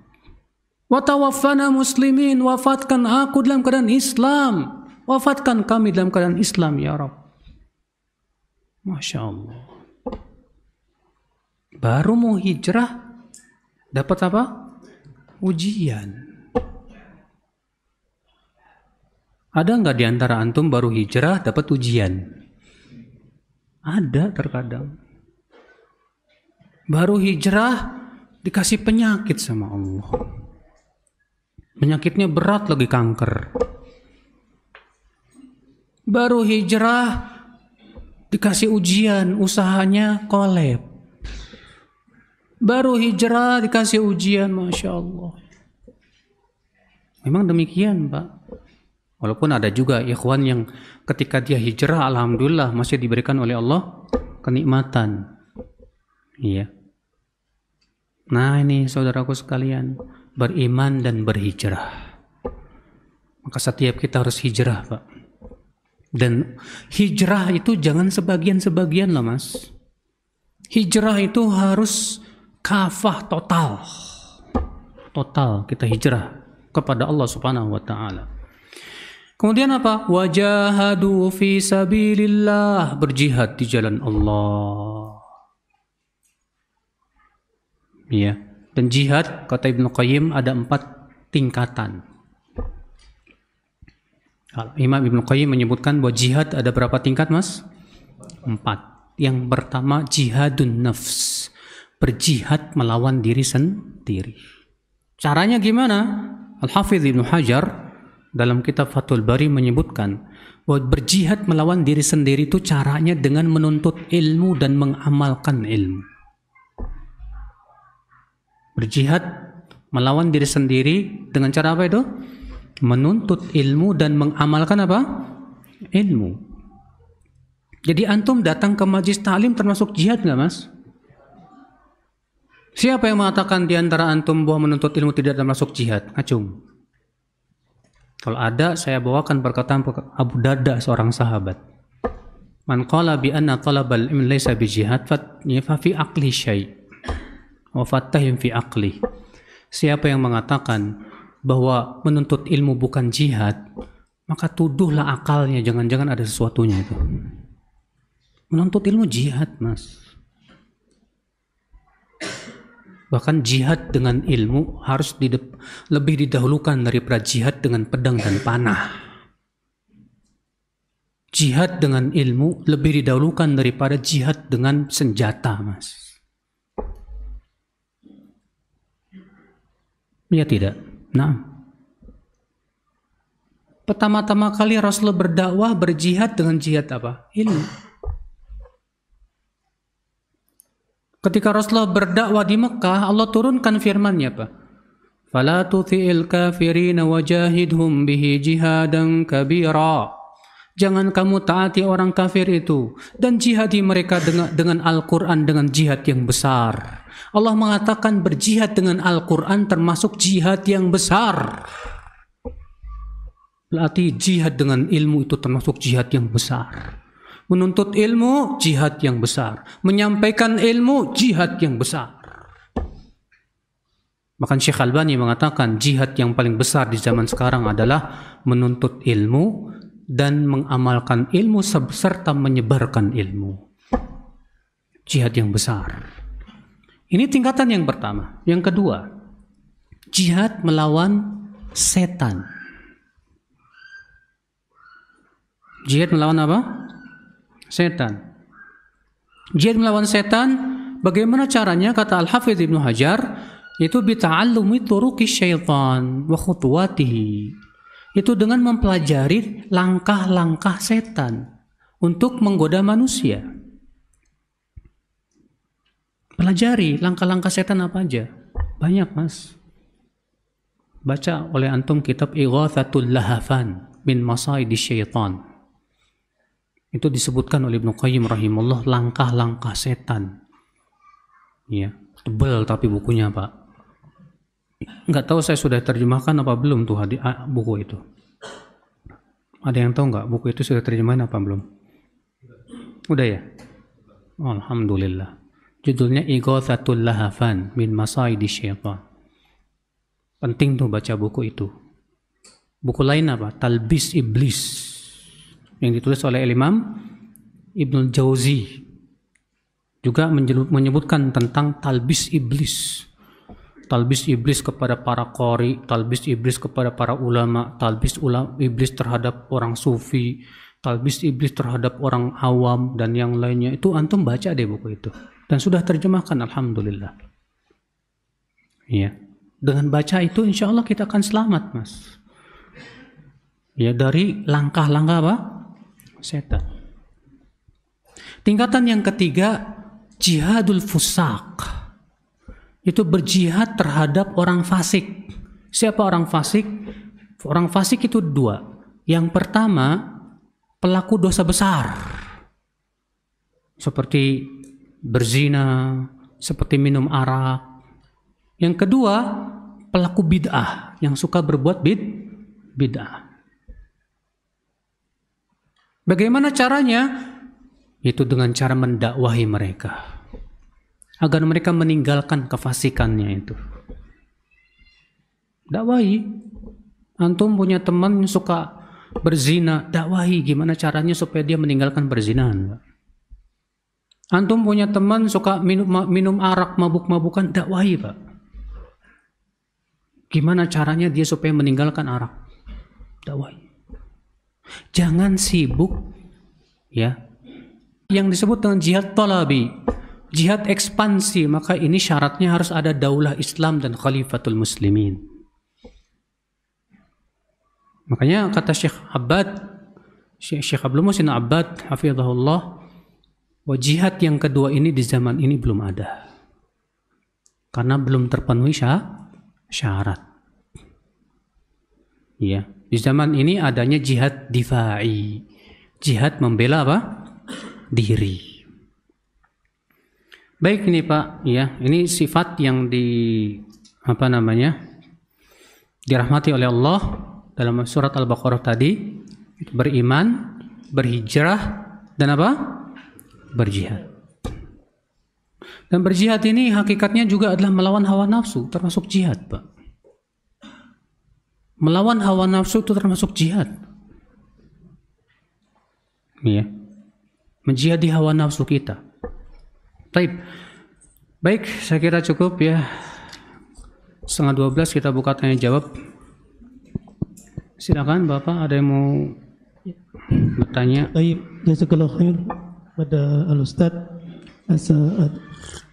S2: Wa tawaffana muslimin, wafatkan aku dalam keadaan Islam. Wafatkan kami dalam keadaan Islam ya Rabb. Masya Allah. Baru mau hijrah, dapat apa? Ujian. Ada nggak di antara antum baru hijrah dapat ujian? Ada terkadang. Baru hijrah dikasih penyakit sama Allah. Penyakitnya berat lagi, kanker. Baru hijrah dikasih ujian, usahanya kolab. Baru hijrah dikasih ujian, Masya Allah. Memang demikian Pak. Walaupun ada juga ikhwan yang ketika dia hijrah, alhamdulillah masih diberikan oleh Allah kenikmatan. Iya. Nah ini saudaraku sekalian, beriman dan berhijrah. Maka setiap kita harus hijrah Pak. Dan hijrah itu jangan sebagian-sebagian lah Mas. Hijrah itu harus kafah, total. Total kita hijrah kepada Allah Subhanahu wa taala. Kemudian apa? Wajahadu fi sabilillah, berjihad di jalan Allah. Ya, dan jihad kata Ibnu Qayyim ada 4 tingkatan. Imam Ibnu Qayyim menyebutkan bahwa jihad ada berapa tingkat Mas? 4. Yang pertama jihadun nafs, berjihad melawan diri sendiri. Caranya gimana? Al-Hafidz Ibnu Hajar dalam kitab Fathul Bari menyebutkan bahwa berjihad melawan diri sendiri itu caranya dengan menuntut ilmu dan mengamalkan ilmu. Berjihad melawan diri sendiri dengan cara apa itu? Menuntut ilmu dan mengamalkan apa? Ilmu. Jadi antum datang ke majlis ta'lim termasuk jihad nggak Mas? Siapa yang mengatakan di antara antum bahwa menuntut ilmu tidak termasuk jihad? Acung. Kalau ada, saya bawakan perkataan Abu Darda, seorang sahabat. Man qala bi anna talabal ilmi laysa bi jihad fa fi aqli syai'. Wa fattahim fi aqli. Siapa yang mengatakan bahwa menuntut ilmu bukan jihad, maka tuduhlah akalnya, jangan-jangan ada sesuatunya itu. Menuntut ilmu jihad Mas. Bahkan jihad dengan ilmu harus lebih didahulukan daripada jihad dengan pedang dan panah. Jihad dengan ilmu lebih didahulukan daripada jihad dengan senjata Mas. Ya tidak? Nah, pertama-tama kali Rasulullah berdakwah, berjihad dengan jihad apa? Ilmu. Ketika Rasulullah berdakwah di Mekah, Allah turunkan firman-Nya apa? Fala tuti'il kafirina wajahidhum bihi jihadan kabira. Jangan kamu taati orang kafir itu dan jihadi mereka dengan Al-Quran, dengan jihad yang besar. Allah mengatakan berjihad dengan Al-Quran termasuk jihad yang besar. Berarti jihad dengan ilmu itu termasuk jihad yang besar. Menuntut ilmu, jihad yang besar. Menyampaikan ilmu, jihad yang besar. Bahkan Syekh Albani mengatakan jihad yang paling besar di zaman sekarang adalah menuntut ilmu dan mengamalkan ilmu serta menyebarkan ilmu. Jihad yang besar. Ini tingkatan yang pertama. Yang kedua, jihad melawan setan. Jihad melawan apa? Setan. Jihad melawan setan, bagaimana caranya? Kata Al-Hafidz Ibnu Hajar, itu bita'allumi turuqi syaitan wa khutuwatihi. Itu dengan mempelajari langkah-langkah setan untuk menggoda manusia. Pelajari langkah-langkah setan apa aja. Banyak, Mas. Baca oleh antum kitab Ighatsatul Lahafan min Masaidi Syaitan. Itu disebutkan oleh Ibnu Qayyim rahimahullah langkah-langkah setan. Ya, tebal tapi bukunya, Pak. Nggak tahu saya sudah terjemahkan apa belum tuh buku itu. Ada yang tahu nggak buku itu sudah terjemahan apa belum? Udah ya? Oh, alhamdulillah. Judulnya Ighatsatul Lahafan min Masaidi Syaitan. Penting tuh baca buku itu. Buku lain apa? Talbis Iblis, yang ditulis oleh Imam Ibnul Jauzi, juga menyebutkan tentang talbis iblis. Talbis iblis kepada para qari, talbis iblis kepada para ulama, talbis iblis terhadap orang sufi, talbis iblis terhadap orang awam, dan yang lainnya. Itu antum baca deh buku itu. Dan sudah terjemahkan, alhamdulillah. Iya. Dengan baca itu insya Allah kita akan selamat, Mas. Ya, dari langkah-langkah apa? Setan. Tingkatan yang ketiga, jihadul fusaq. Itu berjihad terhadap orang fasik. Siapa orang fasik? Orang fasik itu dua. Yang pertama, pelaku dosa besar. Seperti berzina, seperti minum arak. Yang kedua, pelaku bid'ah, yang suka berbuat bid'ah. Bagaimana caranya? Itu dengan cara mendakwahi mereka agar mereka meninggalkan kefasikannya itu. Dakwahi. Antum punya teman yang suka berzina, dakwahi gimana caranya supaya dia meninggalkan perzinahan. Antum punya teman suka minum arak, mabuk-mabukan, dakwahi, Pak. Gimana caranya dia supaya meninggalkan arak? Dakwahi. Jangan sibuk, ya. Yang disebut dengan jihad talabi, jihad ekspansi, maka ini syaratnya harus ada daulah Islam dan khalifatul muslimin. Makanya kata Syekh Abdul Muhsin Abbad hafizahullah, bahwa jihad yang kedua ini di zaman ini belum ada. Karena belum terpenuhi syarat. Ya. Di zaman ini adanya jihad difa'i, jihad membela apa? Diri. Baik ini Pak, ya, ini sifat yang dirahmati oleh Allah dalam surat Al-Baqarah tadi, beriman, berhijrah, dan apa? Berjihad. Dan berjihad ini hakikatnya juga adalah melawan hawa nafsu, termasuk jihad, Pak. Melawan hawa nafsu itu termasuk jihad. Ya. Menjihadi hawa nafsu kita. Baik, saya kira cukup ya. 11:30 kita buka tanya jawab. Silakan Bapak, ada yang mau bertanya?
S3: Baik, jazakallahu khair pada Al-Ustaz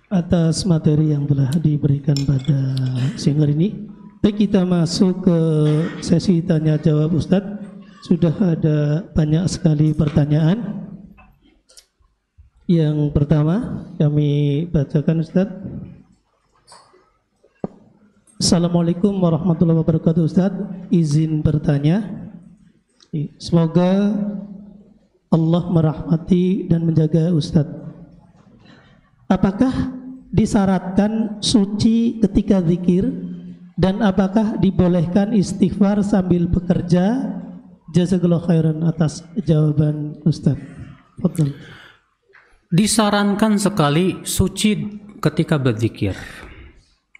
S3: atas materi yang telah diberikan pada siang hari ini. Baik, kita masuk ke sesi tanya jawab Ustadz. Sudah ada banyak sekali pertanyaan. Yang pertama kami bacakan Ustaz. Assalamualaikum warahmatullahi wabarakatuh Ustaz. Izin bertanya. Semoga Allah merahmati dan menjaga Ustaz. Apakah disyaratkan suci ketika zikir dan apakah dibolehkan istighfar sambil bekerja? Jazakallahu khairan atas jawaban Ustaz. Fadhal.
S2: Disarankan sekali suci ketika berzikir.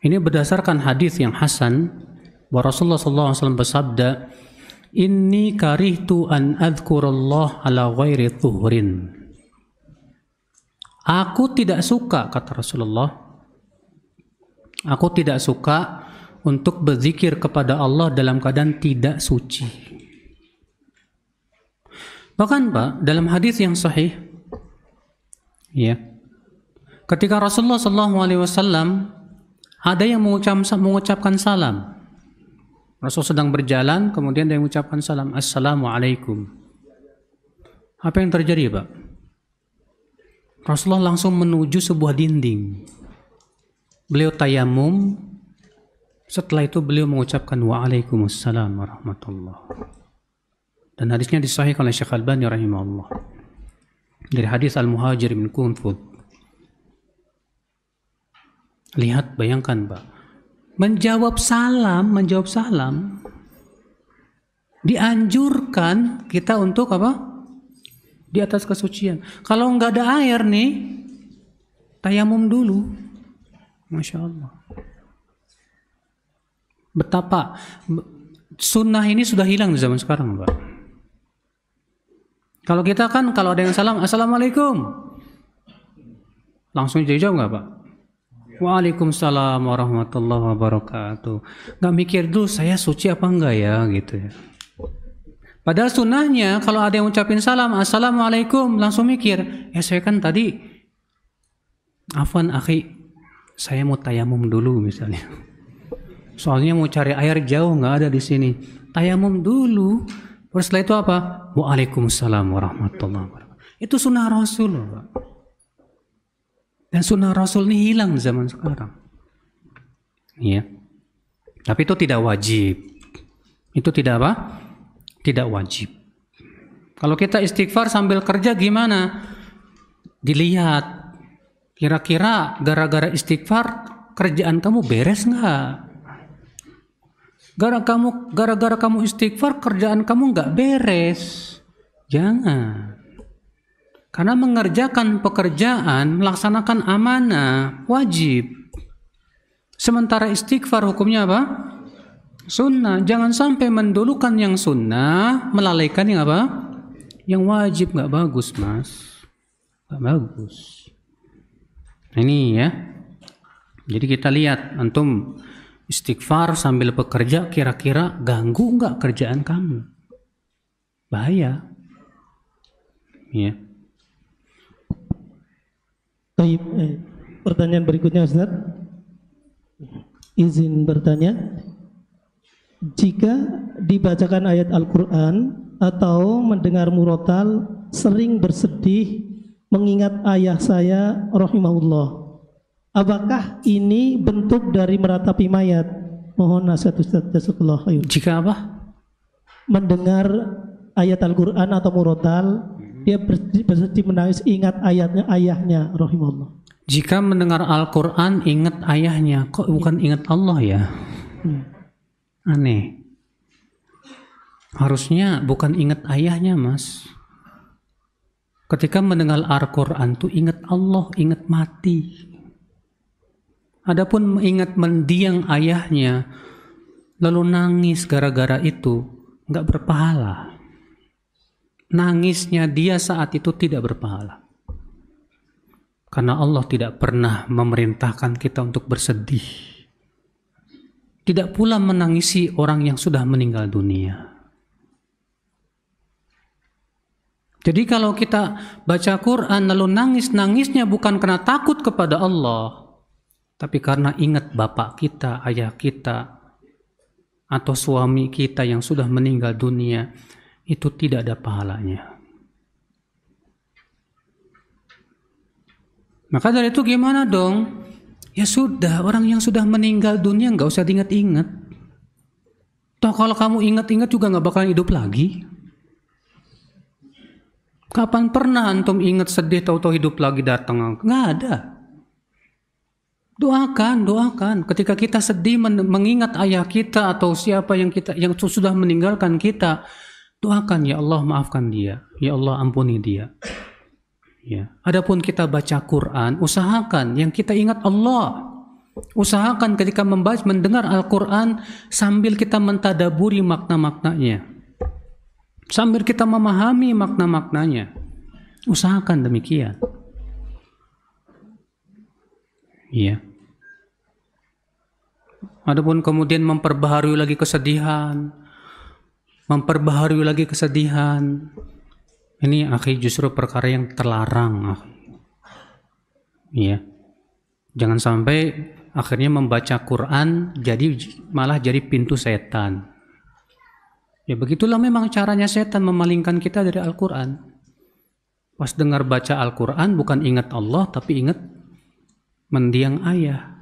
S2: Ini berdasarkan hadis yang hasan bahwa Rasulullah SAW bersabda, "Inni karihtu an adzkurallah ala ghairi thuhrin." Aku tidak suka, kata Rasulullah, aku tidak suka untuk berzikir kepada Allah dalam keadaan tidak suci. Bahkan Pak, dalam hadis yang sahih, ya, ketika Rasulullah SAW ada yang mengucapkan salam. Rasul sedang berjalan, kemudian dia mengucapkan salam, Assalamualaikum. Apa yang terjadi, Pak? Rasulullah langsung menuju sebuah dinding. Beliau tayamum, setelah itu beliau mengucapkan Waalaikumsalam warahmatullah. Dan hadisnya disahihkan oleh Syekh Albani rahimahullah. Dari hadis Al-Muhajir bin Kunfud. Lihat, bayangkan Pak, menjawab salam, dianjurkan kita untuk apa? Di atas kesucian. Kalau nggak ada air nih, tayamum dulu. Masya Allah. Betapa sunnah ini sudah hilang di zaman sekarang, Pak. Kalau kita kan, kalau ada yang salam, Assalamualaikum, langsung jawab nggak Pak? Waalaikumsalam warahmatullahi wabarakatuh. Nggak mikir dulu saya suci apa enggak ya gitu ya. Padahal sunnahnya kalau ada yang ucapin salam Assalamualaikum langsung mikir, ya saya kan tadi afwan akhi, saya mau tayamum dulu misalnya. Soalnya mau cari air jauh nggak ada di sini. Tayamum dulu. Terus setelah itu apa? Waalaikumsalam warahmatullahi wabarakatuh. Itu sunnah Rasul, Pak. Dan sunnah Rasul ini hilang zaman sekarang. Ya. Tapi itu tidak wajib. Itu tidak apa? Tidak wajib. Kalau kita istighfar sambil kerja gimana? Dilihat. Kira-kira gara-gara istighfar kerjaan kamu beres nggak? Gara-gara kamu istighfar kerjaan kamu nggak beres. Jangan. Karena mengerjakan pekerjaan, melaksanakan amanah, wajib. Sementara istighfar hukumnya apa? Sunnah. Jangan sampai mendulukan yang sunnah, melalaikan yang apa? Yang wajib. Nggak bagus, Mas. Nggak bagus. Ini ya. Jadi kita lihat, antum istighfar sambil bekerja, kira-kira ganggu nggak kerjaan kamu? Bahaya. Ya.
S3: Baik, pertanyaan berikutnya Ustaz. Izin bertanya, jika dibacakan ayat Al-Quran atau mendengar murotal sering bersedih mengingat ayah saya rahimahullah, apakah ini bentuk dari meratapi mayat? Mohon nasihat Ustaz. Jazakallahu khair.
S2: Jika apa?
S3: Mendengar ayat Al-Quran atau murotal, dia bersedih menangis ingat ayahnya rahimahullah.
S2: Jika mendengar Al-Quran ingat ayahnya, kok bukan ingat Allah ya? Aneh. Harusnya bukan ingat ayahnya, Mas. Ketika mendengar Al-Quran tuh ingat Allah, ingat mati. Adapun ingat mendiang ayahnya lalu nangis gara-gara itu, nggak berpahala. Nangisnya dia saat itu tidak berpahala. Karena Allah tidak pernah memerintahkan kita untuk bersedih. Tidak pula menangisi orang yang sudah meninggal dunia. Jadi kalau kita baca Quran lalu nangis-nangisnya bukan karena takut kepada Allah, tapi karena ingat bapak kita, ayah kita, atau suami kita yang sudah meninggal dunia, itu tidak ada pahalanya. Maka dari itu gimana dong? Ya sudah, orang yang sudah meninggal dunia nggak usah diingat-ingat. Toh kalau kamu ingat-ingat juga nggak bakalan hidup lagi. Kapan pernah antum ingat sedih tahu-tahu hidup lagi datang? Nggak ada. Doakan. Ketika kita sedih mengingat ayah kita atau siapa yang sudah meninggalkan kita, doakan, ya Allah maafkan dia, ya Allah ampuni dia. Ya. Adapun kita baca Quran, usahakan yang kita ingat Allah. Usahakan ketika mendengar Al-Quran sambil kita mentadaburi makna-maknanya. Sambil kita memahami makna-maknanya. Usahakan demikian. Iya. Adapun kemudian memperbaharui lagi kesedihan. Ini akhi justru perkara yang terlarang. Iya. Jangan sampai akhirnya membaca Quran malah jadi pintu setan. Ya begitulah memang caranya setan memalingkan kita dari Al-Quran. Pas dengar baca Al-Quran bukan ingat Allah tapi ingat mendiang ayah.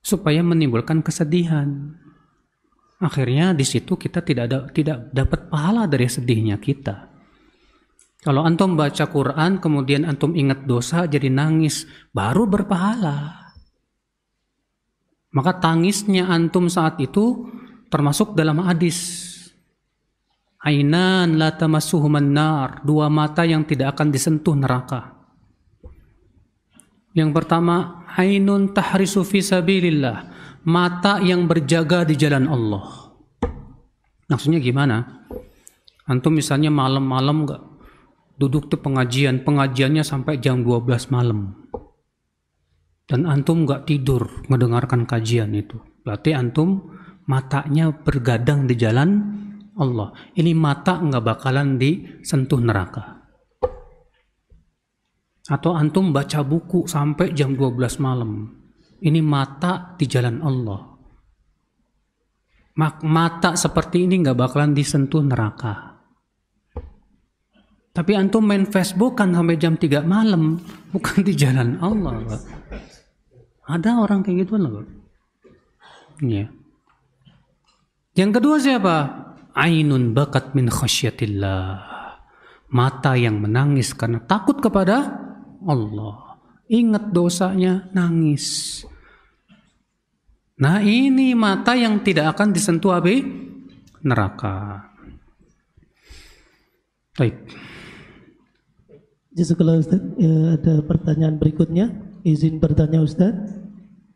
S2: Supaya menimbulkan kesedihan. Akhirnya di situ kita tidak dapat pahala dari sedihnya kita. Kalau antum baca Quran kemudian antum ingat dosa jadi nangis, baru berpahala. Maka tangisnya antum saat itu termasuk dalam hadis. Ainan la tamassuhuman nar, 2 mata yang tidak akan disentuh neraka. Yang pertama, ainun tahrisu fi sabilillah, mata yang berjaga di jalan Allah. Maksudnya gimana? Antum misalnya malam-malam enggak duduk di pengajiannya sampai jam 12 malam. Dan antum enggak tidur mendengarkan kajian itu. Berarti antum matanya bergadang di jalan Allah. Ini mata nggak bakalan disentuh neraka. Atau antum baca buku sampai jam 12 malam. Ini mata di jalan Allah. Mata seperti ini nggak bakalan disentuh neraka. Tapi antum main Facebook kan sampai jam 3 malam. Bukan di jalan Allah. Pak. Ada orang kayak gitu loh. Iya. Yang kedua siapa? Ainun bakat min khasyatillah, mata yang menangis karena takut kepada Allah. Ingat dosanya, nangis. Nah ini mata yang tidak akan disentuh api neraka. Baik.
S3: Jazakallah Ustaz. Ya, ada pertanyaan berikutnya. Izin bertanya Ustaz.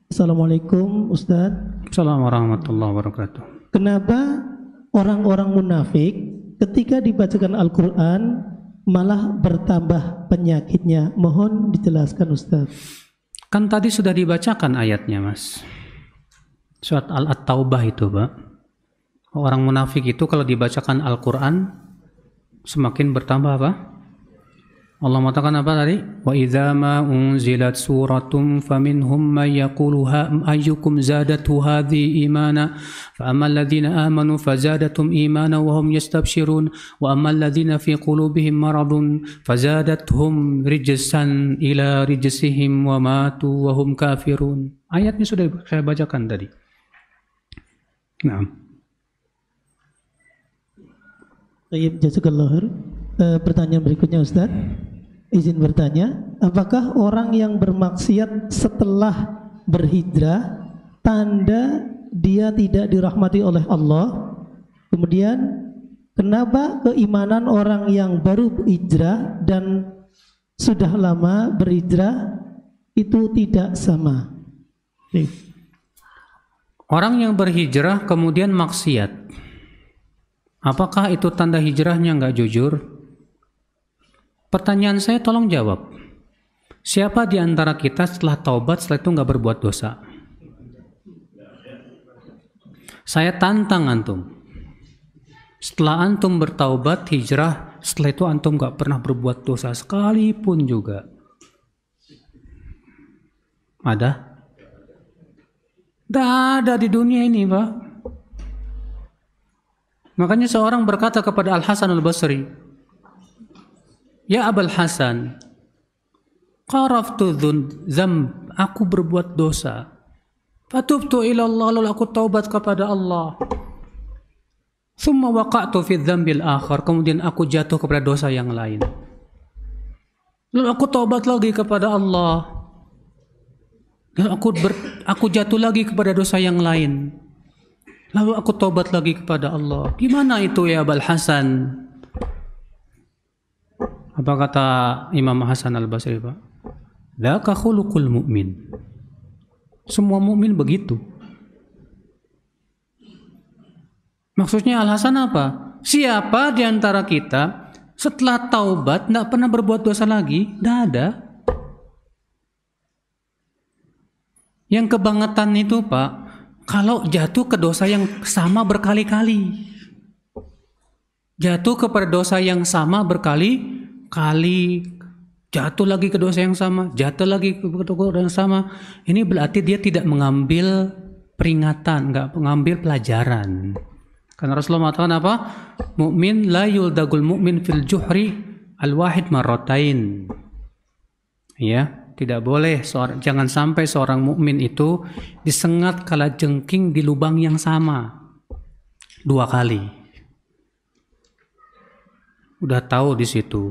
S3: Assalamualaikum Ustaz.
S2: Assalamualaikum warahmatullahi wabarakatuh. Kenapa
S3: orang-orang munafik ketika dibacakan Al-Quran malah bertambah penyakitnya? Mohon dijelaskan Ustaz.
S2: Kan tadi sudah dibacakan ayatnya Mas. Surat Al-Taubah itu Pak. Orang munafik itu kalau dibacakan Al-Quran semakin bertambah apa? Allah mengatakan apa tadi? Wa idza ma unzilat suratun faminhum may yaqulu ayyukum zadatu hadhi imana fa ammal ladzina amanu fazadatum imana wa hum yastabshirun wa ammal ladzina fi qulubihim maradun fazadathum rijsan ila rijsihim wa matu wa hum kafirun. Ayatnya sudah saya bacakan tadi. Nah.
S3: Baik, jazakallah. Pertanyaan berikutnya Ustaz. Izin bertanya, apakah orang yang bermaksiat setelah berhijrah tanda dia tidak dirahmati oleh Allah? Kemudian kenapa keimanan orang yang baru berhijrah dan sudah lama berhijrah itu tidak sama?
S2: Orang yang berhijrah kemudian maksiat, apakah itu tanda hijrahnya nggak jujur? Pertanyaan saya tolong jawab. Siapa di antara kita setelah taubat setelah itu nggak berbuat dosa? Saya tantang antum. Setelah antum bertaubat hijrah, setelah itu antum nggak pernah berbuat dosa sekalipun juga. Ada? Tidak ada di dunia ini, Pak. Makanya seorang berkata kepada Al-Hasan Al-Basri, "Ya Abul Hasan, qaraftu dzamb, aku berbuat dosa. Fatubtu ila Allah, lalu aku taubat kepada Allah. Tsumma waqa'tu fi dzambil akhar, kemudian aku jatuh kepada dosa yang lain. Lalu aku taubat lagi kepada Allah. Lalu aku jatuh lagi kepada dosa yang lain. Lalu aku taubat lagi kepada Allah. Gimana itu ya Abul Hasan? Apa kata Imam Hasan Al-Basri, Pak? Dzaka khuluqul mu'min. Semua mukmin begitu. Maksudnya Al-Hasan apa? Siapa di antara kita setelah taubat tidak pernah berbuat dosa lagi? Tidak ada. Yang kebangetan itu, Pak, kalau jatuh ke dosa yang sama berkali-kali. Jatuh kepada dosa yang sama berkali-kali. Jatuh lagi ke dosa yang sama. Jatuh lagi ke dosa yang sama. Ini berarti dia tidak mengambil peringatan, nggak mengambil pelajaran. Karena Rasulullah mengatakan apa? Mukmin la yuldagul mu'min fil juhri al-wahid marratain. Ya. Tidak boleh, jangan sampai seorang mukmin itu disengat kalajengking di lubang yang sama 2 kali. Udah tahu di situ,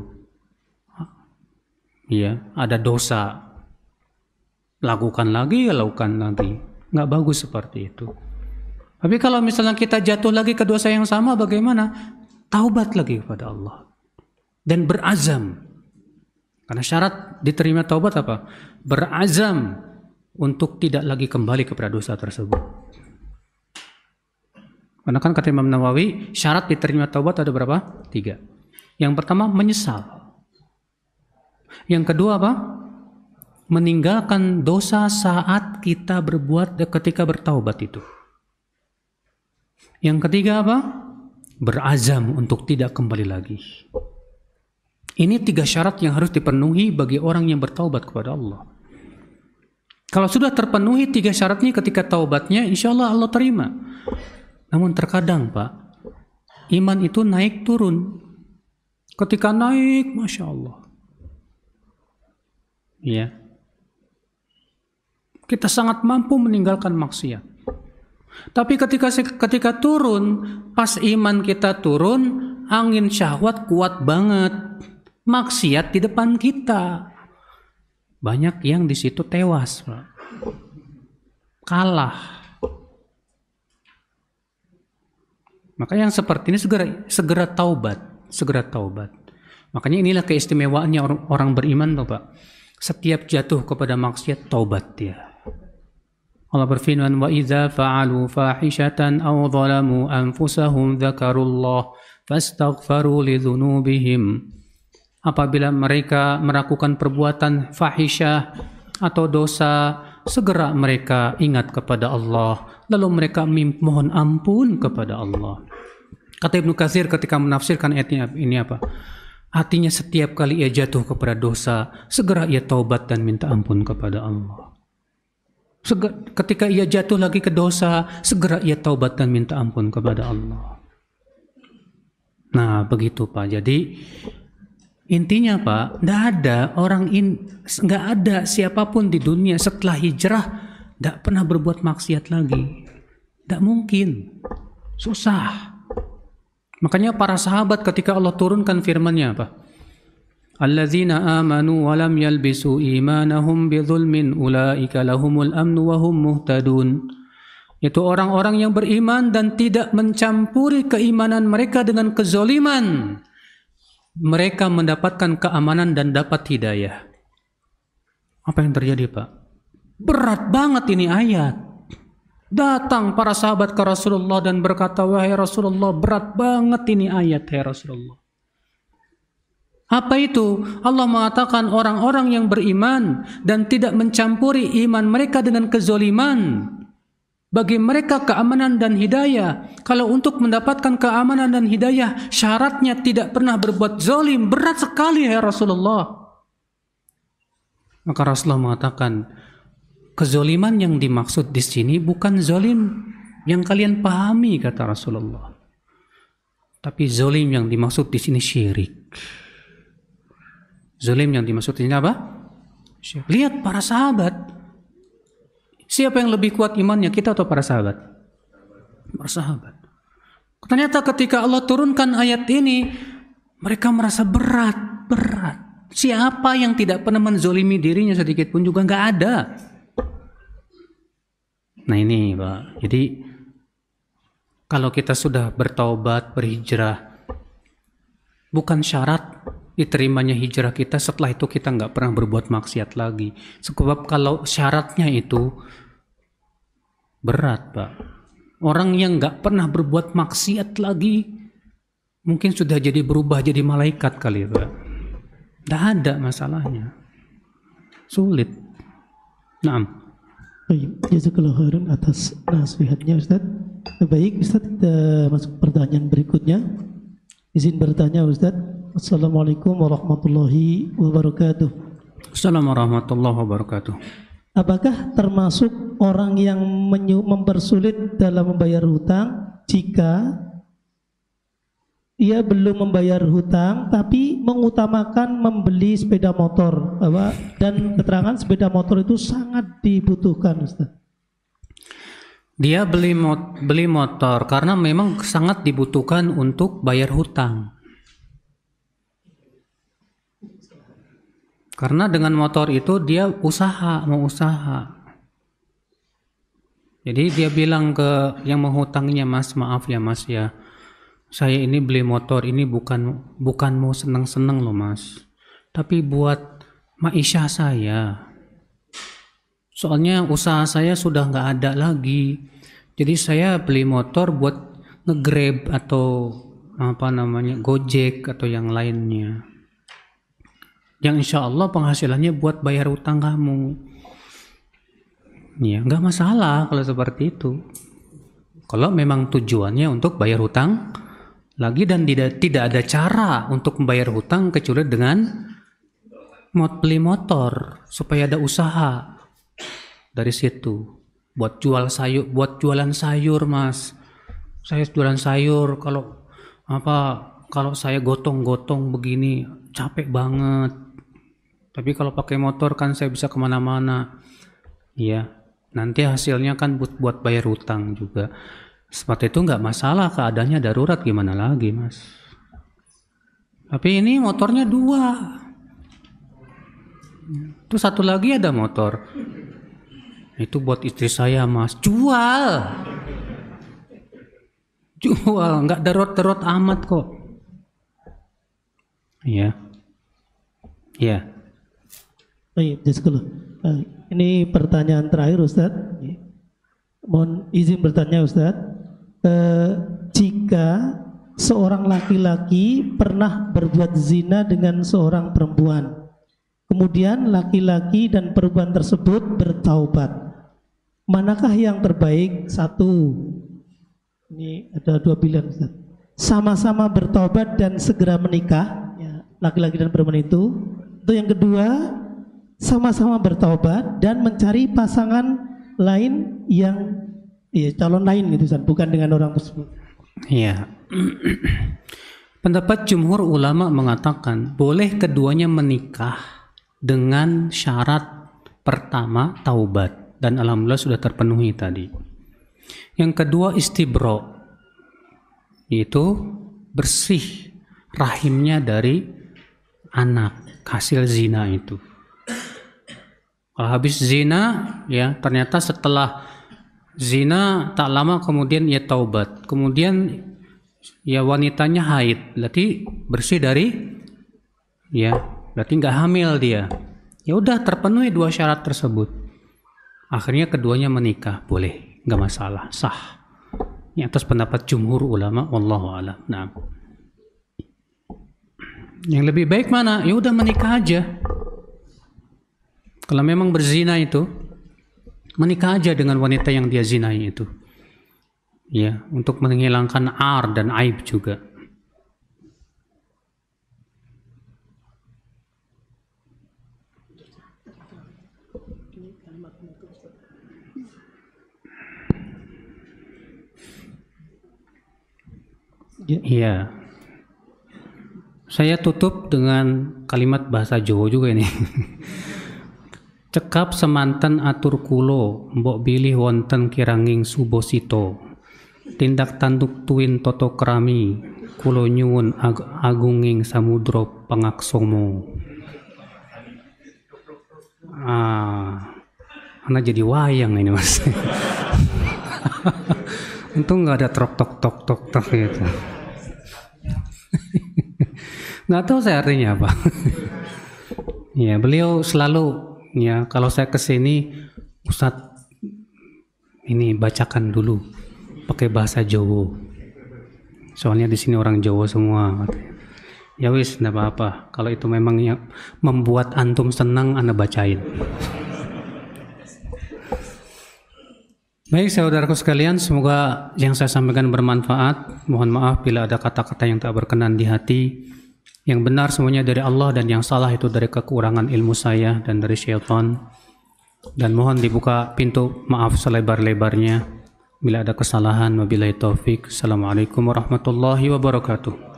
S2: ya ada dosa, lakukan lagi. Nggak bagus seperti itu. Tapi kalau misalnya kita jatuh lagi ke dosa yang sama, bagaimana? Taubat lagi kepada Allah dan berazam. Karena syarat diterima taubat apa? Berazam untuk tidak lagi kembali kepada dosa tersebut. Karena kan kata Imam Nawawi, syarat diterima taubat ada berapa? 3. Yang pertama, menyesal. Yang kedua apa? Meninggalkan dosa saat kita berbuat ketika bertaubat itu. Yang ketiga apa? Berazam untuk tidak kembali lagi. Ini 3 syarat yang harus dipenuhi bagi orang yang bertaubat kepada Allah. Kalau sudah terpenuhi 3 syarat ini ketika taubatnya, insya Allah Allah terima. Namun terkadang, Pak, iman itu naik turun. Ketika naik, Masya Allah. Ya. Kita sangat mampu meninggalkan maksiat. Tapi ketika turun, pas iman kita turun, angin syahwat kuat banget. Maksiat di depan kita. Banyak yang di situ tewas, Pak. Kalah. Maka yang seperti ini segera taubat. Makanya inilah keistimewaannya orang beriman, Pak. Setiap jatuh kepada maksiat, taubat dia. Allah berfirman, wa idza fa'alu fahishatan aw zalamu anfusahum dzakarullah fastaghfaru lidzunubihim. Apabila mereka melakukan perbuatan fahisyah atau dosa, segera mereka ingat kepada Allah, lalu mereka mohon ampun kepada Allah. Kata Ibnu Katsir ketika menafsirkan ayat ini apa? Artinya setiap kali ia jatuh kepada dosa, segera ia taubat dan minta ampun kepada Allah. Ketika ia jatuh lagi ke dosa, segera ia taubat dan minta ampun kepada Allah. Nah, begitu Pak. Jadi intinya Pak, nggak ada siapapun di dunia setelah hijrah nggak pernah berbuat maksiat lagi. Nggak mungkin, susah. Makanya para sahabat ketika Allah turunkan firman-Nya apa? Alladzina amanu wa lam yalbisu imanahum bidzulmin ulaika lahumul amnu wa hum muhtadun. Itu orang-orang yang beriman dan tidak mencampuri keimanan mereka dengan kezaliman. Mereka mendapatkan keamanan dan dapat hidayah. Apa yang terjadi, Pak? Berat banget ini ayat. Datang para sahabat ke Rasulullah dan berkata, wahai Rasulullah, berat banget ini ayat, ya Rasulullah. Apa itu? Allah mengatakan orang-orang yang beriman dan tidak mencampuri iman mereka dengan kezaliman. Bagi mereka keamanan dan hidayah. Kalau untuk mendapatkan keamanan dan hidayah, syaratnya tidak pernah berbuat zalim. Berat sekali ya Rasulullah. Maka Rasulullah mengatakan, kezaliman yang dimaksud di sini bukan zalim yang kalian pahami, kata Rasulullah. Tapi zalim yang dimaksud di sini syirik. Zalim yang dimaksud di sini apa? Lihat para sahabat. Siapa yang lebih kuat imannya, kita atau para sahabat? Para sahabat. Ternyata ketika Allah turunkan ayat ini, mereka merasa berat. Siapa yang tidak pernah menzolimi dirinya sedikit pun juga nggak ada. Nah ini Pak, jadi kalau kita sudah bertaubat, berhijrah, bukan syarat diterimanya hijrah kita setelah itu kita nggak pernah berbuat maksiat lagi. Sebab kalau syaratnya itu berat Pak, orang yang nggak pernah berbuat maksiat lagi mungkin sudah jadi berubah jadi malaikat kali Pak. Nggak ada masalahnya, sulit. Naam.
S3: Baik, jazakallahu khairan atas nasihatnya Ustaz. Baik Ustaz, kita masuk pertanyaan berikutnya. Izin bertanya Ustaz. Assalamualaikum warahmatullahi wabarakatuh.
S2: Assalamualaikum warahmatullahi wabarakatuh.
S3: Apakah termasuk orang yang mempersulit dalam membayar hutang jika ia belum membayar hutang tapi mengutamakan membeli sepeda motor, dan keterangan sepeda motor itu sangat dibutuhkan Ustaz?
S2: Dia beli motor karena memang sangat dibutuhkan untuk bayar hutang. Karena dengan motor itu dia mau usaha. Jadi dia bilang ke yang menghutanginya, Mas, maaf ya Mas ya, saya ini beli motor ini bukan mau seneng-seneng loh Mas, tapi buat maisha saya. Soalnya usaha saya sudah nggak ada lagi. Jadi saya beli motor buat nge-Grab atau Gojek atau yang lainnya. Yang insya Allah penghasilannya buat bayar utang kamu. Ya, nggak masalah kalau seperti itu. Kalau memang tujuannya untuk bayar hutang lagi dan tidak ada cara untuk membayar hutang kecuali dengan beli motor supaya ada usaha dari situ. Buat jualan sayur Mas. Saya jualan sayur, kalau saya gotong-gotong begini capek banget. Tapi kalau pakai motor kan saya bisa kemana-mana. Iya, nanti hasilnya kan buat bayar hutang juga. Seperti itu nggak masalah, keadaannya darurat gimana lagi Mas. Tapi ini motornya 2. Terus satu lagi ada motor. Itu buat istri saya Mas. Jual, nggak darurat amat kok. Iya.
S3: Baik, jazakallah. Ini pertanyaan terakhir Ustaz. Mohon izin bertanya Ustaz. Jika seorang laki-laki pernah berbuat zina dengan seorang perempuan, kemudian laki-laki dan perempuan tersebut bertaubat, manakah yang terbaik? 1, ini ada 2 pilihan Ustaz. Sama-sama bertaubat dan segera menikah, ya, laki-laki dan perempuan itu. Atau yang kedua, sama-sama bertaubat dan mencari pasangan lain yang calon lain gitu Ustaz, bukan dengan orang tersebut.
S2: Iya. Pendapat jumhur ulama mengatakan boleh keduanya menikah dengan syarat pertama taubat, dan alhamdulillah sudah terpenuhi tadi. Yang kedua istibro, yaitu bersih rahimnya dari anak hasil zina itu. Kalau habis zina, ya ternyata setelah zina tak lama kemudian ia taubat, kemudian ya wanitanya haid, berarti bersih dari, ya berarti nggak hamil dia. Ya udah terpenuhi 2 syarat tersebut. Akhirnya keduanya menikah, boleh, nggak masalah, sah. Ini atas pendapat jumhur ulama, wallahu a'lam. Nah, yang lebih baik mana? Ya udah menikah aja. Kalau memang berzina itu, menikah aja dengan wanita yang dia zinai itu. Ya, untuk menghilangkan ar dan aib juga. Iya. Saya tutup dengan kalimat bahasa Jawa juga ini. Cekap semanten atur kulo, mbok bilih wonten kiranging subosito. Tindak tanduk tuwin toto kerami, kulo nyuwun agunging samudro pangaksomo. Anak jadi wayang ini mas. Untung nggak ada tok gitu. Nggak tahu saya artinya apa. Ya, beliau selalu ya kalau saya kesini, Ustadz ini bacakan dulu pakai bahasa Jawa. Soalnya di sini orang Jawa semua. Ya wis, nggak apa-apa. Kalau itu memang yang membuat antum senang, Anda bacain. Baik saudaraku sekalian, semoga yang saya sampaikan bermanfaat. Mohon maaf bila ada kata-kata yang tak berkenan di hati. Yang benar semuanya dari Allah dan yang salah itu dari kekurangan ilmu saya dan dari syaitan. Dan mohon dibuka pintu maaf selebar-lebarnya bila ada kesalahan. Wabillahi taufik. Assalamualaikum warahmatullahi wabarakatuh.